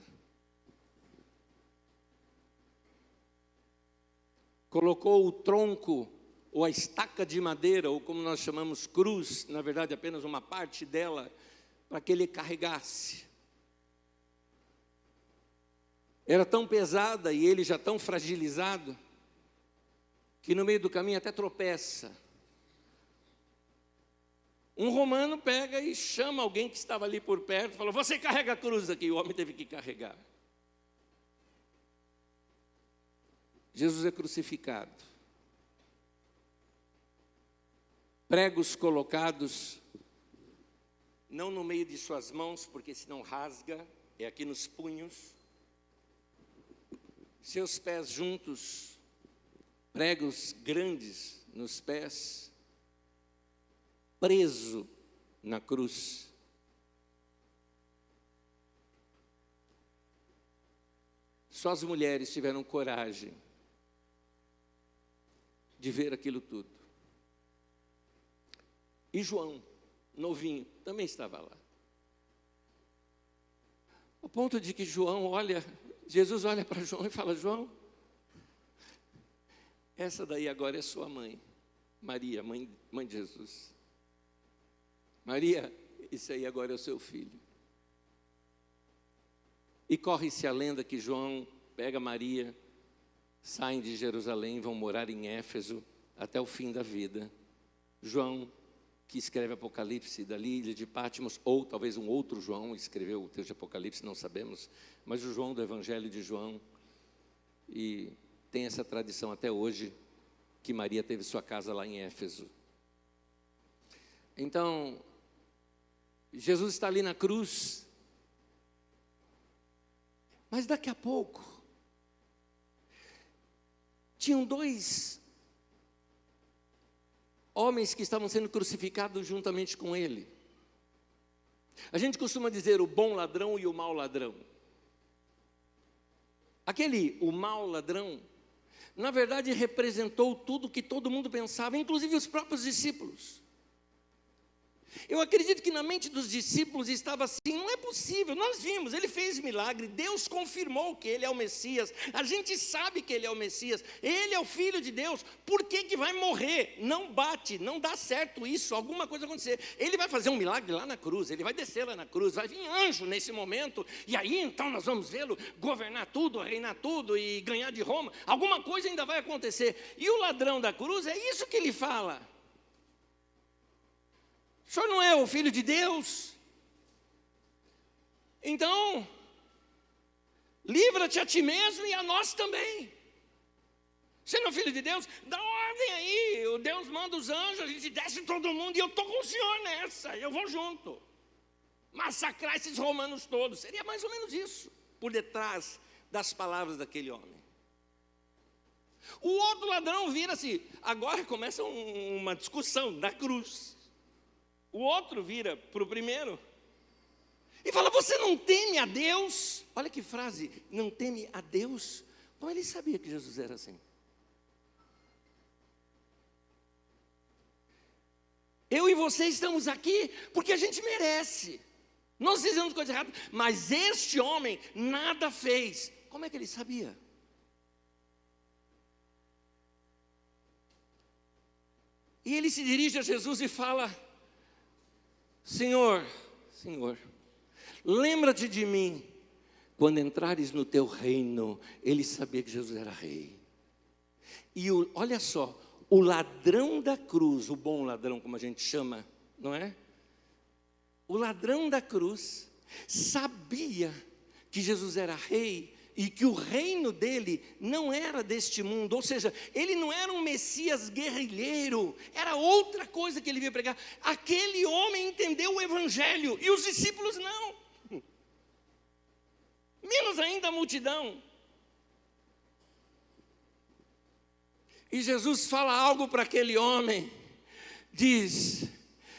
A: Colocou o tronco ou a estaca de madeira, ou como nós chamamos cruz, na verdade apenas uma parte dela, para que ele carregasse. Era tão pesada e ele já tão fragilizado, que no meio do caminho até tropeça. Um romano pega e chama alguém que estava ali por perto, falou: você carrega a cruz aqui. O homem teve que carregar. Jesus é crucificado. Pregos colocados, não no meio de suas mãos, porque senão rasga, é aqui nos punhos. Seus pés juntos, pregos grandes nos pés, preso na cruz. Só as mulheres tiveram coragem de ver aquilo tudo. E João, novinho, também estava lá. Ao ponto de que Jesus olha para João e fala: João, essa daí agora é sua mãe, Maria, mãe de Jesus. Maria, esse aí agora é o seu filho. E corre-se a lenda que João pega Maria, saem de Jerusalém, vão morar em Éfeso até o fim da vida. João, que escreve Apocalipse da ilha de Patmos, ou talvez um outro João escreveu o texto de Apocalipse, não sabemos, mas o João do Evangelho de João, e tem essa tradição até hoje, que Maria teve sua casa lá em Éfeso. Então, Jesus está ali na cruz, mas daqui a pouco, tinham dois homens que estavam sendo crucificados juntamente com ele. A gente costuma dizer o bom ladrão e o mau ladrão. O mau ladrão, na verdade representou tudo que todo mundo pensava, inclusive os próprios discípulos. Eu acredito que na mente dos discípulos estava assim: não é possível, nós vimos, ele fez milagre, Deus confirmou que ele é o Messias, a gente sabe que ele é o Messias, ele é o Filho de Deus, por que vai morrer? Não bate, não dá certo isso, alguma coisa vai acontecer, ele vai fazer um milagre lá na cruz, ele vai descer lá na cruz, vai vir anjo nesse momento, e aí então nós vamos vê-lo governar tudo, reinar tudo e ganhar de Roma, alguma coisa ainda vai acontecer. E o ladrão da cruz, é isso que ele fala: o senhor não é o Filho de Deus? Então, livra-te a ti mesmo e a nós também. Você não é o Filho de Deus? Dá ordem aí, o Deus manda os anjos, a gente desce todo mundo e eu estou com o senhor nessa, eu vou junto. Massacrar esses romanos todos, seria mais ou menos isso, por detrás das palavras daquele homem. O outro ladrão vira-se, agora começa uma discussão da cruz. O outro vira para o primeiro e fala: você não teme a Deus? Olha que frase, não teme a Deus? Bom, ele sabia que Jesus era assim. Eu e você estamos aqui porque a gente merece. Nós fizemos coisa errada, mas este homem nada fez. Como é que ele sabia? E ele se dirige a Jesus e fala: Senhor, lembra-te de mim quando entrares no teu reino. Ele sabia que Jesus era rei. E olha só, o ladrão da cruz, o bom ladrão, como a gente chama, não é? O ladrão da cruz sabia que Jesus era rei e que o reino dele não era deste mundo, ou seja, ele não era um Messias guerrilheiro, era outra coisa que ele veio pregar. Aquele homem entendeu o Evangelho e os discípulos não, menos ainda a multidão. E Jesus fala algo para aquele homem, diz: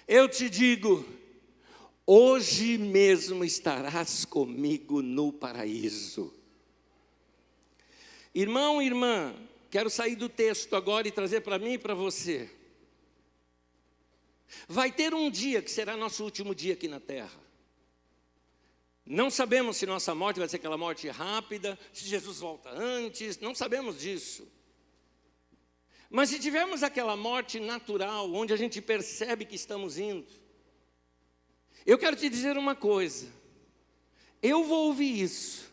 A: eu te digo, hoje mesmo estarás comigo no paraíso. Irmão e irmã, quero sair do texto agora e trazer para mim e para você. Vai ter um dia que será nosso último dia aqui na terra. Não sabemos se nossa morte vai ser aquela morte rápida, se Jesus volta antes, não sabemos disso. Mas se tivermos aquela morte natural, onde a gente percebe que estamos indo, eu quero te dizer uma coisa, eu vou ouvir isso,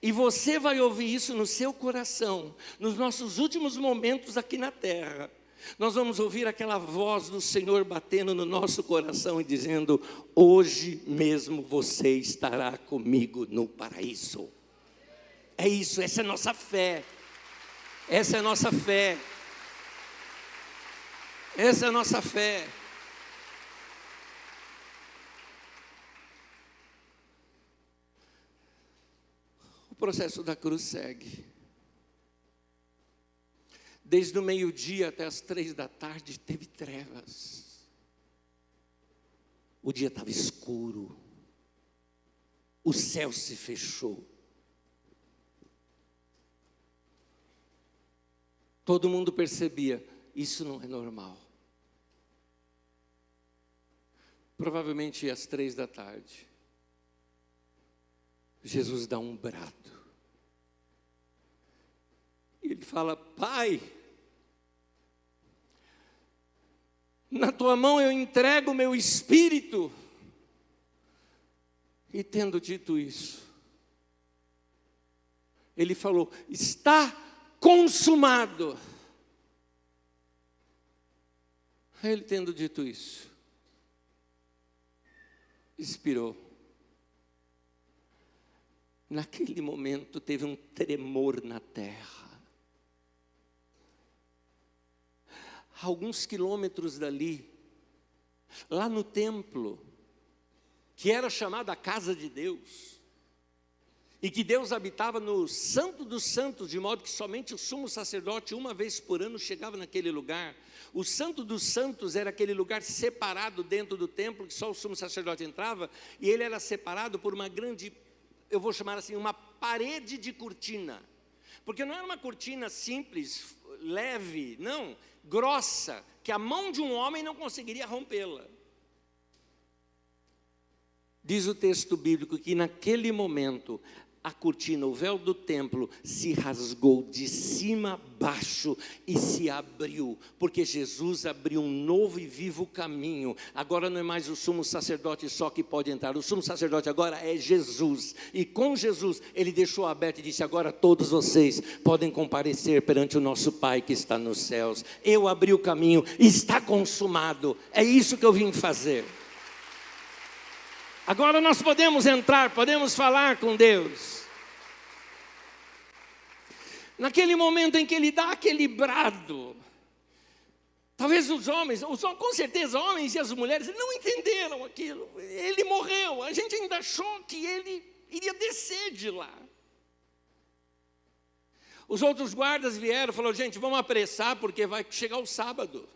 A: e você vai ouvir isso no seu coração, nos nossos últimos momentos aqui na terra. Nós vamos ouvir aquela voz do Senhor batendo no nosso coração e dizendo: hoje mesmo você estará comigo no paraíso. É isso, essa é a nossa fé. Essa é a nossa fé. Essa é a nossa fé. O processo da cruz segue. Desde o meio-dia até as 3 da tarde teve trevas. O dia estava escuro. O céu se fechou. Todo mundo percebia, isso não é normal. Provavelmente às 3 da tarde, Jesus dá um brado. E ele fala: Pai, na tua mão eu entrego o meu espírito. E tendo dito isso, ele falou: está consumado. Ele tendo dito isso, expirou. Naquele momento teve um tremor na terra. A alguns quilômetros dali, lá no templo, que era chamada a casa de Deus, e que Deus habitava no Santo dos Santos, de modo que somente o sumo sacerdote, uma vez por ano, chegava naquele lugar. O Santo dos Santos era aquele lugar separado dentro do templo, que só o sumo sacerdote entrava, e ele era separado por uma grande, eu vou chamar assim, uma parede de cortina. Porque não era uma cortina simples, leve, não, grossa, que a mão de um homem não conseguiria rompê-la. Diz o texto bíblico que naquele momento a cortina, o véu do templo, se rasgou de cima a baixo e se abriu, porque Jesus abriu um novo e vivo caminho. Agora não é mais o sumo sacerdote só que pode entrar, o sumo sacerdote agora é Jesus, e com Jesus ele deixou aberto e disse: agora todos vocês podem comparecer perante o nosso Pai que está nos céus. Eu abri o caminho, está consumado, é isso que eu vim fazer. Agora nós podemos entrar, podemos falar com Deus. Naquele momento em que ele dá aquele brado, talvez os homens, com certeza homens e as mulheres, não entenderam aquilo. Ele morreu, a gente ainda achou que ele iria descer de lá. Os outros guardas vieram e falaram: gente, vamos apressar porque vai chegar o sábado.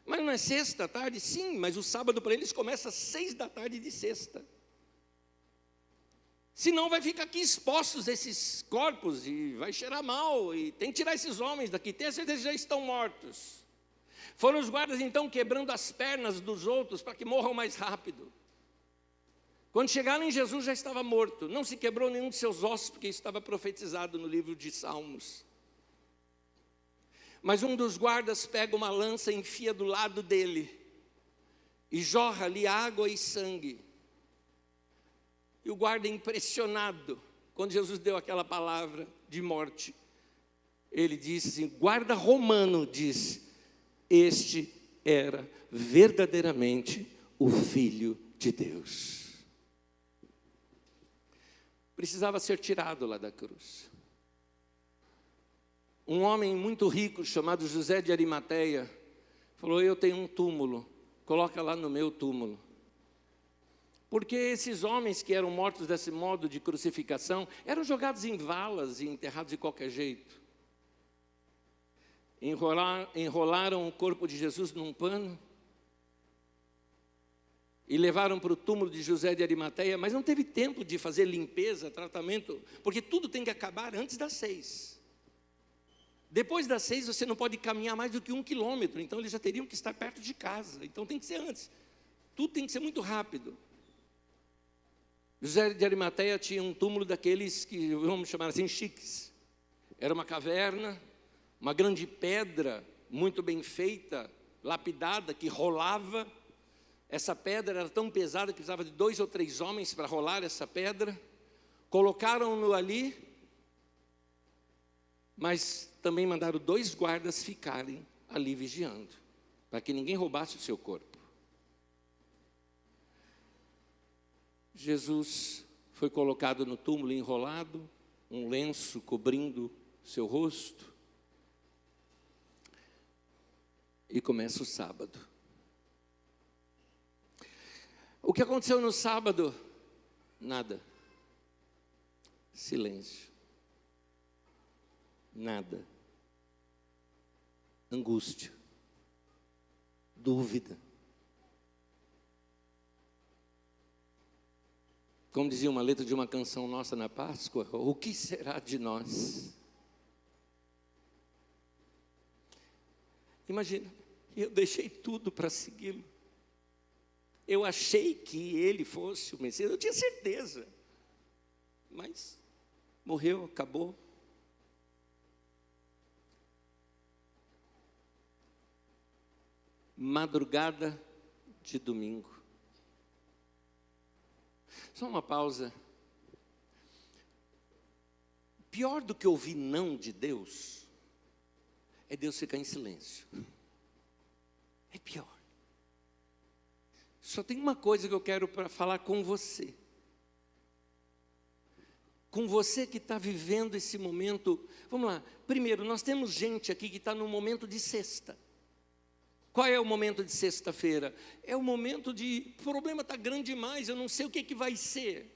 A: Mas não é sexta à tarde? Sim, mas o sábado para eles começa às 6 da tarde de sexta. Senão vai ficar aqui expostos esses corpos e vai cheirar mal, e tem que tirar esses homens daqui, tenho certeza que já estão mortos. Foram os guardas então quebrando as pernas dos outros para que morram mais rápido. Quando chegaram em Jesus já estava morto, não se quebrou nenhum de seus ossos, porque isso estava profetizado no livro de Salmos. Mas um dos guardas pega uma lança, enfia do lado dele e jorra ali água e sangue. E o guarda, impressionado, quando Jesus deu aquela palavra de morte, ele disse assim, guarda romano diz: este era verdadeiramente o Filho de Deus. Precisava ser tirado lá da cruz. Um homem muito rico, chamado José de Arimateia, falou: eu tenho um túmulo, coloca lá no meu túmulo. Porque esses homens que eram mortos desse modo de crucificação, eram jogados em valas e enterrados de qualquer jeito. Enrolaram o corpo de Jesus num pano e levaram para o túmulo de José de Arimateia, mas não teve tempo de fazer limpeza, tratamento, porque tudo tem que acabar antes das 6. Depois das 6 você não pode caminhar mais do que 1 quilômetro, então eles já teriam que estar perto de casa, então tem que ser antes, tudo tem que ser muito rápido. José de Arimateia tinha um túmulo daqueles que vamos chamar assim chiques, era uma caverna, uma grande pedra muito bem feita, lapidada, que rolava. Essa pedra era tão pesada que precisava de 2 ou 3 homens para rolar essa pedra. Colocaram-no ali Mas também mandaram 2 guardas ficarem ali vigiando, para que ninguém roubasse o seu corpo. Jesus foi colocado no túmulo enrolado, um lenço cobrindo seu rosto. E começa o sábado. O que aconteceu no sábado? Nada. Silêncio. Nada. Angústia. Dúvida. Como dizia uma letra de uma canção nossa na Páscoa, o que será de nós? Imagina, eu deixei tudo para segui-lo. Eu achei que ele fosse o Messias, eu tinha certeza. Mas morreu, acabou. Madrugada de domingo. Só uma pausa. Pior do que ouvir não de Deus é Deus ficar em silêncio. É pior. Só tem uma coisa que eu quero para falar com você. Com você que está vivendo esse momento. Vamos lá. Primeiro, nós temos gente aqui que está no momento de sexta. Qual é o momento de sexta-feira? É o momento de, o problema está grande demais, eu não sei o que vai ser.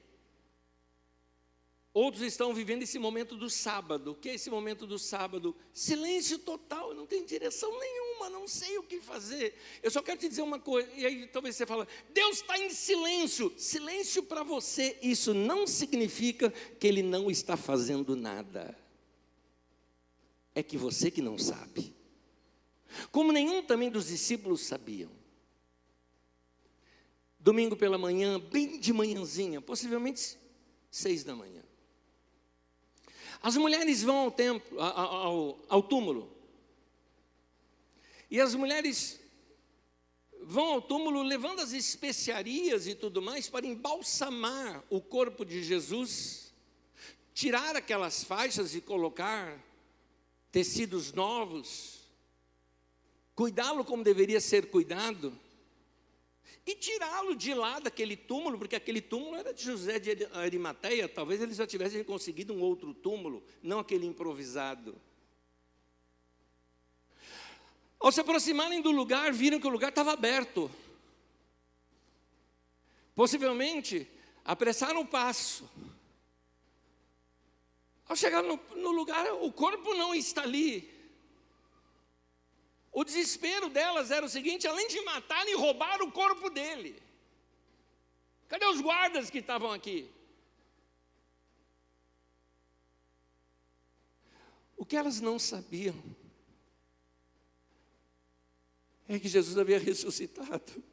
A: Outros estão vivendo esse momento do sábado. O que é esse momento do sábado? Silêncio total, eu não tenho direção nenhuma, não sei o que fazer. Eu só quero te dizer uma coisa, e aí talvez você fale, Deus está em silêncio. Silêncio para você, isso não significa que Ele não está fazendo nada. É que você que não sabe. Como nenhum também dos discípulos sabiam. Domingo pela manhã, bem de manhãzinha, possivelmente 6 da manhã. As mulheres vão ao templo, ao túmulo. E as mulheres vão ao túmulo levando as especiarias e tudo mais para embalsamar o corpo de Jesus, tirar aquelas faixas e colocar tecidos novos, cuidá-lo como deveria ser cuidado, e tirá-lo de lá daquele túmulo, porque aquele túmulo era de José de Arimateia, talvez eles já tivessem conseguido um outro túmulo, não aquele improvisado. Ao se aproximarem do lugar, viram que o lugar estava aberto. Possivelmente, apressaram o passo. Ao chegar no lugar, o corpo não está ali. O desespero delas era o seguinte, além de matar e roubar o corpo dele. Cadê os guardas que estavam aqui? O que elas não sabiam é que Jesus havia ressuscitado.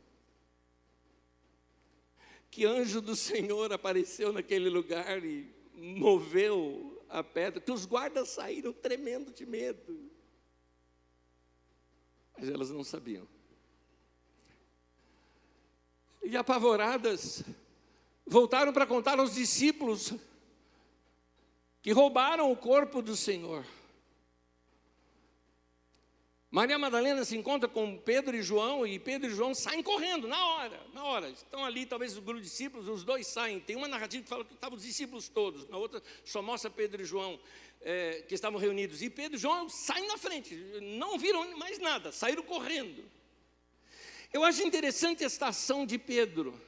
A: Que anjo do Senhor apareceu naquele lugar e moveu a pedra, que os guardas saíram tremendo de medo. Mas elas não sabiam. E apavoradas, voltaram para contar aos discípulos que roubaram o corpo do Senhor. Maria Madalena se encontra com Pedro e João, e Pedro e João saem correndo, na hora. Estão ali, talvez os grupos de discípulos, os dois saem. Tem uma narrativa que fala que estavam os discípulos todos, na outra só mostra Pedro e João, que estavam reunidos. E Pedro e João saem na frente, não viram mais nada, saíram correndo. Eu acho interessante esta ação de Pedro.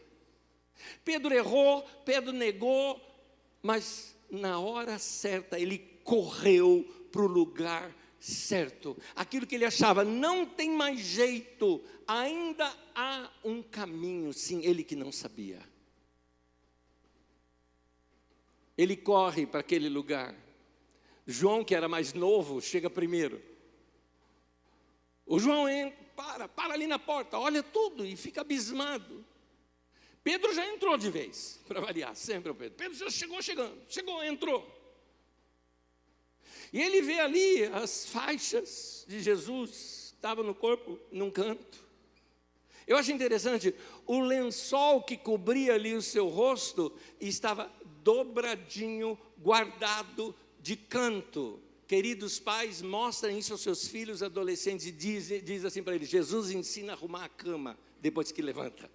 A: Pedro errou, Pedro negou, mas na hora certa ele correu para o lugar certo. Aquilo que ele achava, não tem mais jeito, ainda há um caminho. Sim, ele que não sabia. Ele corre para aquele lugar. João, que era mais novo, chega primeiro. O João entra, para ali na porta, olha tudo e fica abismado. Pedro já entrou de vez, para variar, sempre o Pedro. Pedro já entrou. E ele vê ali as faixas de Jesus, estavam no corpo, num canto. Eu acho interessante, o lençol que cobria ali o seu rosto, estava dobradinho, guardado de canto. Queridos pais, mostrem isso aos seus filhos adolescentes e diz assim para eles: Jesus ensina a arrumar a cama depois que levanta.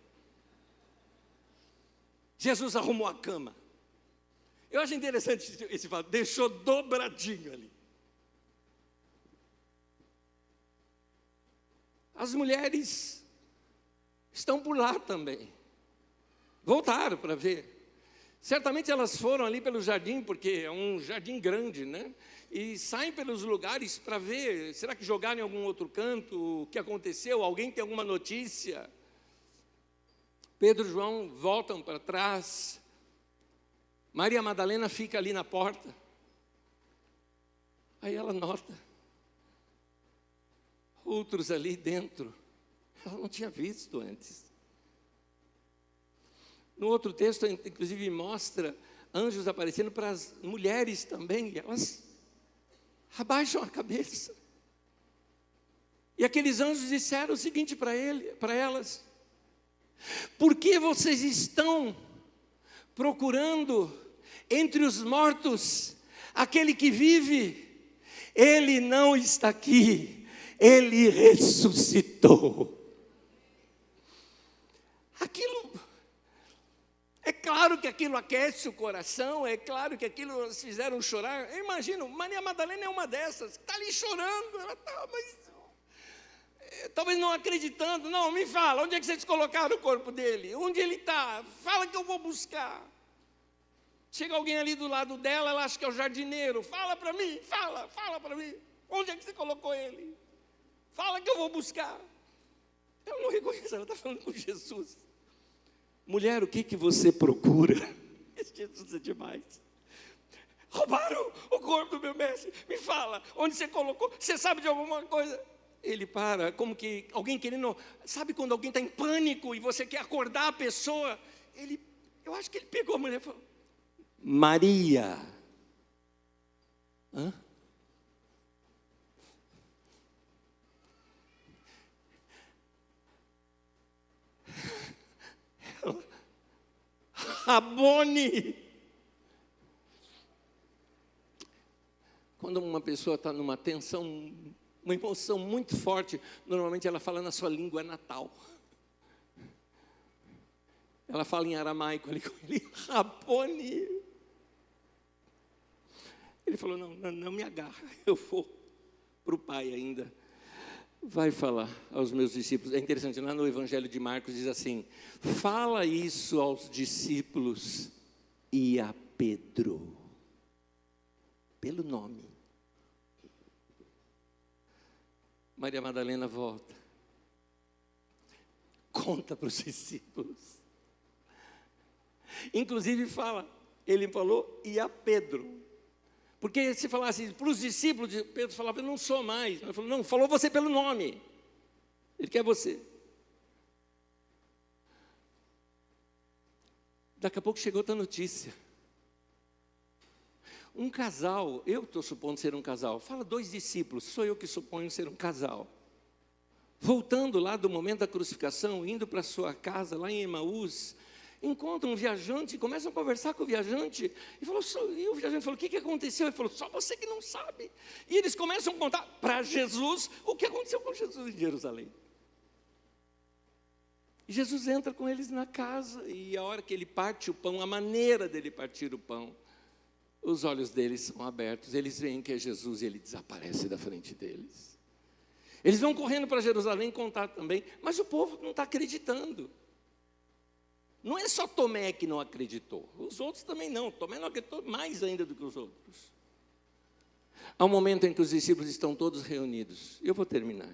A: Jesus arrumou a cama. Eu acho interessante esse fato, deixou dobradinho ali. As mulheres estão por lá também. Voltaram para ver. Certamente elas foram ali pelo jardim, porque é um jardim grande, né? E saem pelos lugares para ver, será que jogaram em algum outro canto? O que aconteceu? Alguém tem alguma notícia? Pedro e João voltam para trás. Maria Madalena fica ali na porta. Aí ela nota outros ali dentro. Ela não tinha visto antes. No outro texto, inclusive, mostra anjos aparecendo para as mulheres também. E elas abaixam a cabeça. E aqueles anjos disseram o seguinte para elas: por que vocês estão procurando entre os mortos aquele que vive? Ele não está aqui, ele ressuscitou. É claro que aquilo aquece o coração, é claro que aquilo os fizeram chorar. Eu imagino, Maria Madalena é uma dessas, está ali chorando, ela está, mas talvez não acreditando. Não, me fala, onde é que vocês colocaram o corpo dele? Onde ele está? Fala que eu vou buscar. Chega alguém ali do lado dela, ela acha que é o jardineiro. Fala para mim, fala para mim. Onde é que você colocou ele? Fala que eu vou buscar. Ela não reconhece, ela está falando com Jesus. Mulher, o que você procura? Esse Jesus é demais. Roubaram o corpo do meu mestre. Me fala, onde você colocou? Você sabe de alguma coisa? Ele para, como que alguém querendo... Sabe quando alguém está em pânico e você quer acordar a pessoa? Eu acho que ele pegou a mulher e falou: Maria. Hã? Rabone. Quando uma pessoa está numa tensão, uma emoção muito forte, normalmente ela fala na sua língua natal. Ela fala em aramaico ali com ele: Rabone. Ele falou: não me agarra, eu vou para o pai ainda. Vai falar aos meus discípulos. É interessante, lá no Evangelho de Marcos diz assim: fala isso aos discípulos e a Pedro, pelo nome. Maria Madalena volta, conta para os discípulos. Inclusive ele falou e a Pedro. Porque se falasse para os discípulos, Pedro falava: eu não sou mais. Ele falou: não, falou você pelo nome. Ele quer você. Daqui a pouco chegou outra notícia. Um casal, eu estou supondo ser um casal, fala 2 discípulos, sou eu que suponho ser um casal. Voltando lá do momento da crucificação, indo para sua casa lá em Emaús, encontram um viajante, começam a conversar com o viajante, e o viajante falou: o que aconteceu? Ele falou: só você que não sabe. E eles começam a contar para Jesus o que aconteceu com Jesus em Jerusalém. E Jesus entra com eles na casa, e a hora que ele parte o pão, a maneira dele partir o pão, os olhos deles são abertos, eles veem que é Jesus e ele desaparece da frente deles. Eles vão correndo para Jerusalém contar também, mas o povo não está acreditando. Não é só Tomé que não acreditou, os outros também não. Tomé não acreditou mais ainda do que os outros. Há um momento em que os discípulos estão todos reunidos, eu vou terminar.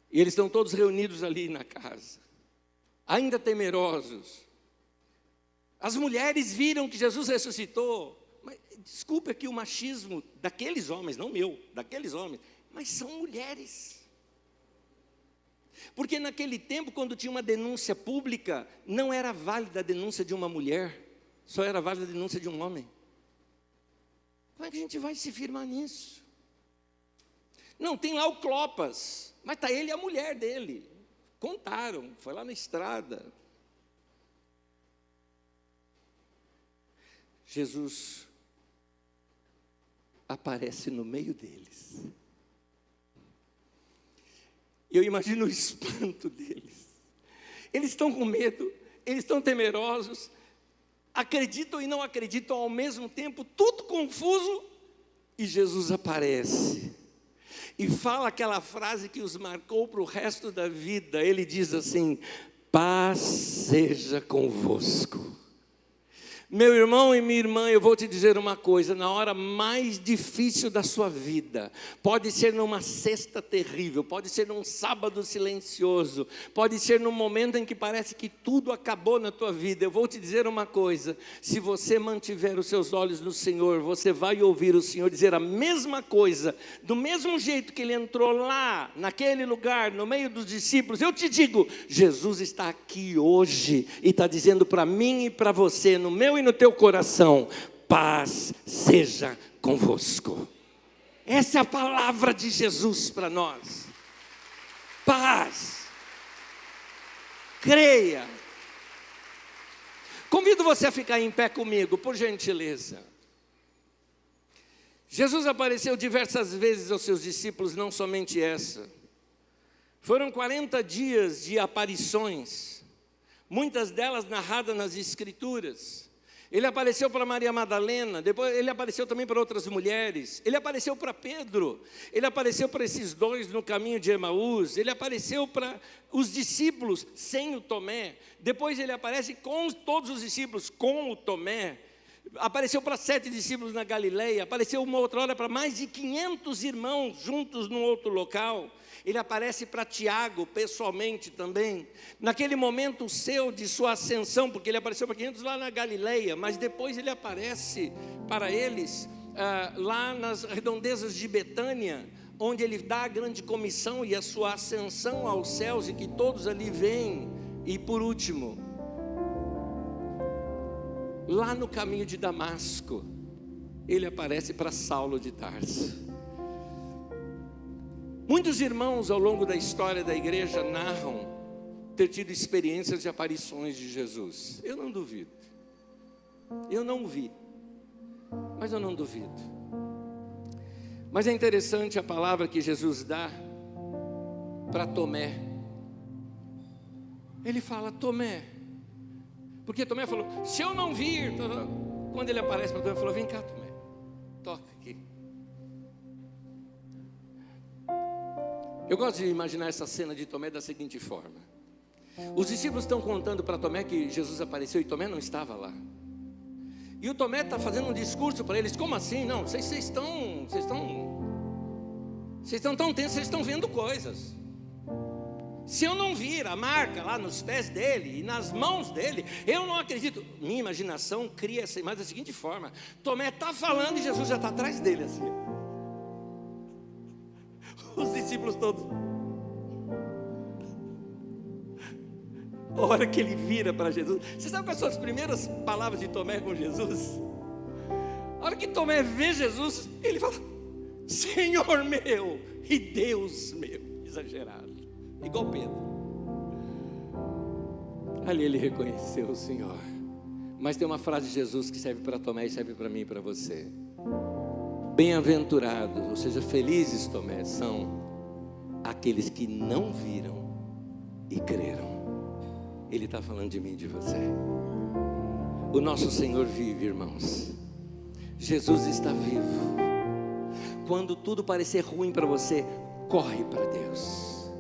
A: E eles estão todos reunidos ali na casa, ainda temerosos. As mulheres viram que Jesus ressuscitou. Mas, desculpe aqui o machismo daqueles homens, não meu, daqueles homens, mas são mulheres. Porque naquele tempo, quando tinha uma denúncia pública, não era válida a denúncia de uma mulher, só era válida a denúncia de um homem. Como é que a gente vai se firmar nisso? Não, tem lá o Clopas, mas está ele e a mulher dele. Contaram, foi lá na estrada. Jesus aparece no meio deles. Eu imagino o espanto deles. Eles estão com medo, eles estão temerosos, acreditam e não acreditam ao mesmo tempo, tudo confuso, e Jesus aparece e fala aquela frase que os marcou para o resto da vida. Ele diz assim: paz seja convosco. Meu irmão e minha irmã, eu vou te dizer uma coisa, na hora mais difícil da sua vida, pode ser numa sexta terrível, pode ser num sábado silencioso, pode ser num momento em que parece que tudo acabou na tua vida, eu vou te dizer uma coisa: se você mantiver os seus olhos no Senhor, você vai ouvir o Senhor dizer a mesma coisa, do mesmo jeito que Ele entrou lá, naquele lugar, no meio dos discípulos. Eu te digo, Jesus está aqui hoje, e está dizendo para mim e para você, no meu e no teu coração: paz seja convosco. Essa é a palavra de Jesus para nós. Paz. Creia. Convido você a ficar em pé comigo, por gentileza. Jesus apareceu diversas vezes aos seus discípulos, não somente essa. Foram 40 dias de aparições, muitas delas narradas nas Escrituras. Ele apareceu para Maria Madalena, depois ele apareceu também para outras mulheres, ele apareceu para Pedro, ele apareceu para esses dois no caminho de Emaús, ele apareceu para os discípulos sem o Tomé, depois ele aparece com todos os discípulos com o Tomé, apareceu para 7 discípulos na Galileia, apareceu uma outra hora para mais de 500 irmãos juntos num outro local. Ele aparece para Tiago pessoalmente também, naquele momento seu de sua ascensão, porque ele apareceu para 500 lá na Galileia, mas depois ele aparece para eles lá nas redondezas de Betânia, onde ele dá a grande comissão e a sua ascensão aos céus, e que todos ali veem. E por último, lá no caminho de Damasco, ele aparece para Saulo de Tarso. Muitos irmãos ao longo da história da igreja narram ter tido experiências de aparições de Jesus. Eu não duvido. Eu não vi, mas eu não duvido. Mas é interessante a palavra que Jesus dá para Tomé. Ele fala: Tomé, porque Tomé falou: se eu não vir, quando ele aparece para Tomé, ele falou: vem cá, Tomé, toca aqui. Eu gosto de imaginar essa cena de Tomé da seguinte forma: os discípulos estão contando para Tomé que Jesus apareceu e Tomé não estava lá. E o Tomé está fazendo um discurso para eles: como assim? Não, vocês estão tão tensos, vocês estão vendo coisas. Se eu não vir a marca lá nos pés dele e nas mãos dele, eu não acredito. Minha imaginação cria essa imagem da seguinte forma: Tomé está falando e Jesus já está atrás dele assim. Os discípulos todos. A hora que ele vira para Jesus, você sabe quais são as primeiras palavras de Tomé com Jesus? A hora que Tomé vê Jesus, ele fala: Senhor meu e Deus meu. Exagerado, igual Pedro. Ali ele reconheceu o Senhor. Mas tem uma frase de Jesus que serve para Tomé e serve para mim e para você: bem-aventurados, ou seja, felizes, Tomé, são aqueles que não viram e creram. Ele está falando de mim e de você. O nosso Senhor vive, irmãos. Jesus está vivo. Quando tudo parecer ruim para você, corre para Deus.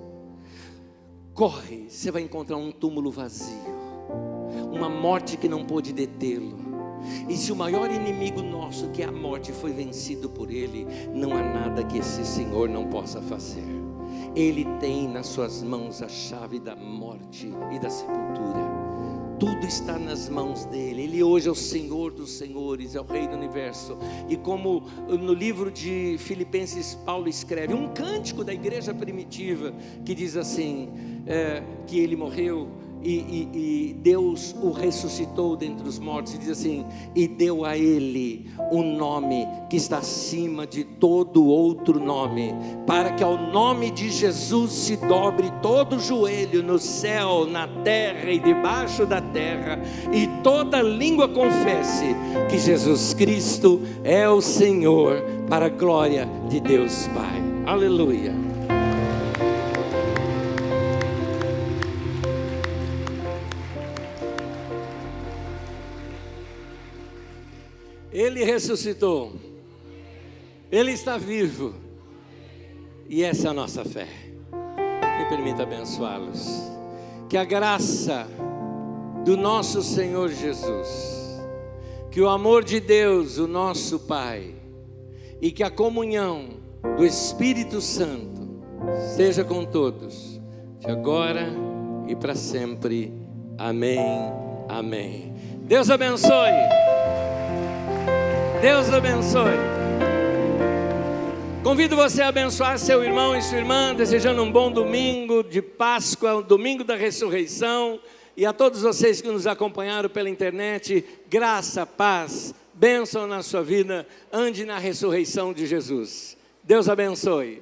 A: Corre, você vai encontrar um túmulo vazio, uma morte que não pôde detê-lo. E se o maior inimigo nosso, que é a morte, foi vencido por Ele, não há nada que esse Senhor não possa fazer. Ele tem nas suas mãos a chave da morte e da sepultura. Tudo está nas mãos dele. Ele hoje é o Senhor dos senhores, é o Rei do universo. E como no livro de Filipenses Paulo escreve, um cântico da igreja primitiva, que diz assim, que ele morreu e Deus o ressuscitou dentre os mortos, e diz assim: e deu a ele um nome que está acima de todo outro nome, para que ao nome de Jesus se dobre todo joelho no céu, na terra e debaixo da terra, e toda língua confesse que Jesus Cristo é o Senhor, para a glória de Deus Pai. Aleluia. Ele ressuscitou, Ele está vivo, e essa é a nossa fé. Me permita abençoá-los. Que a graça do nosso Senhor Jesus, que o amor de Deus, o nosso Pai, e que a comunhão do Espírito Santo seja com todos, de agora e para sempre. Amém, amém. Deus abençoe. Deus abençoe. Convido você a abençoar seu irmão e sua irmã, desejando um bom domingo de Páscoa, um domingo da ressurreição. E a todos vocês que nos acompanharam pela internet, graça, paz, bênção na sua vida. Ande na ressurreição de Jesus. Deus abençoe.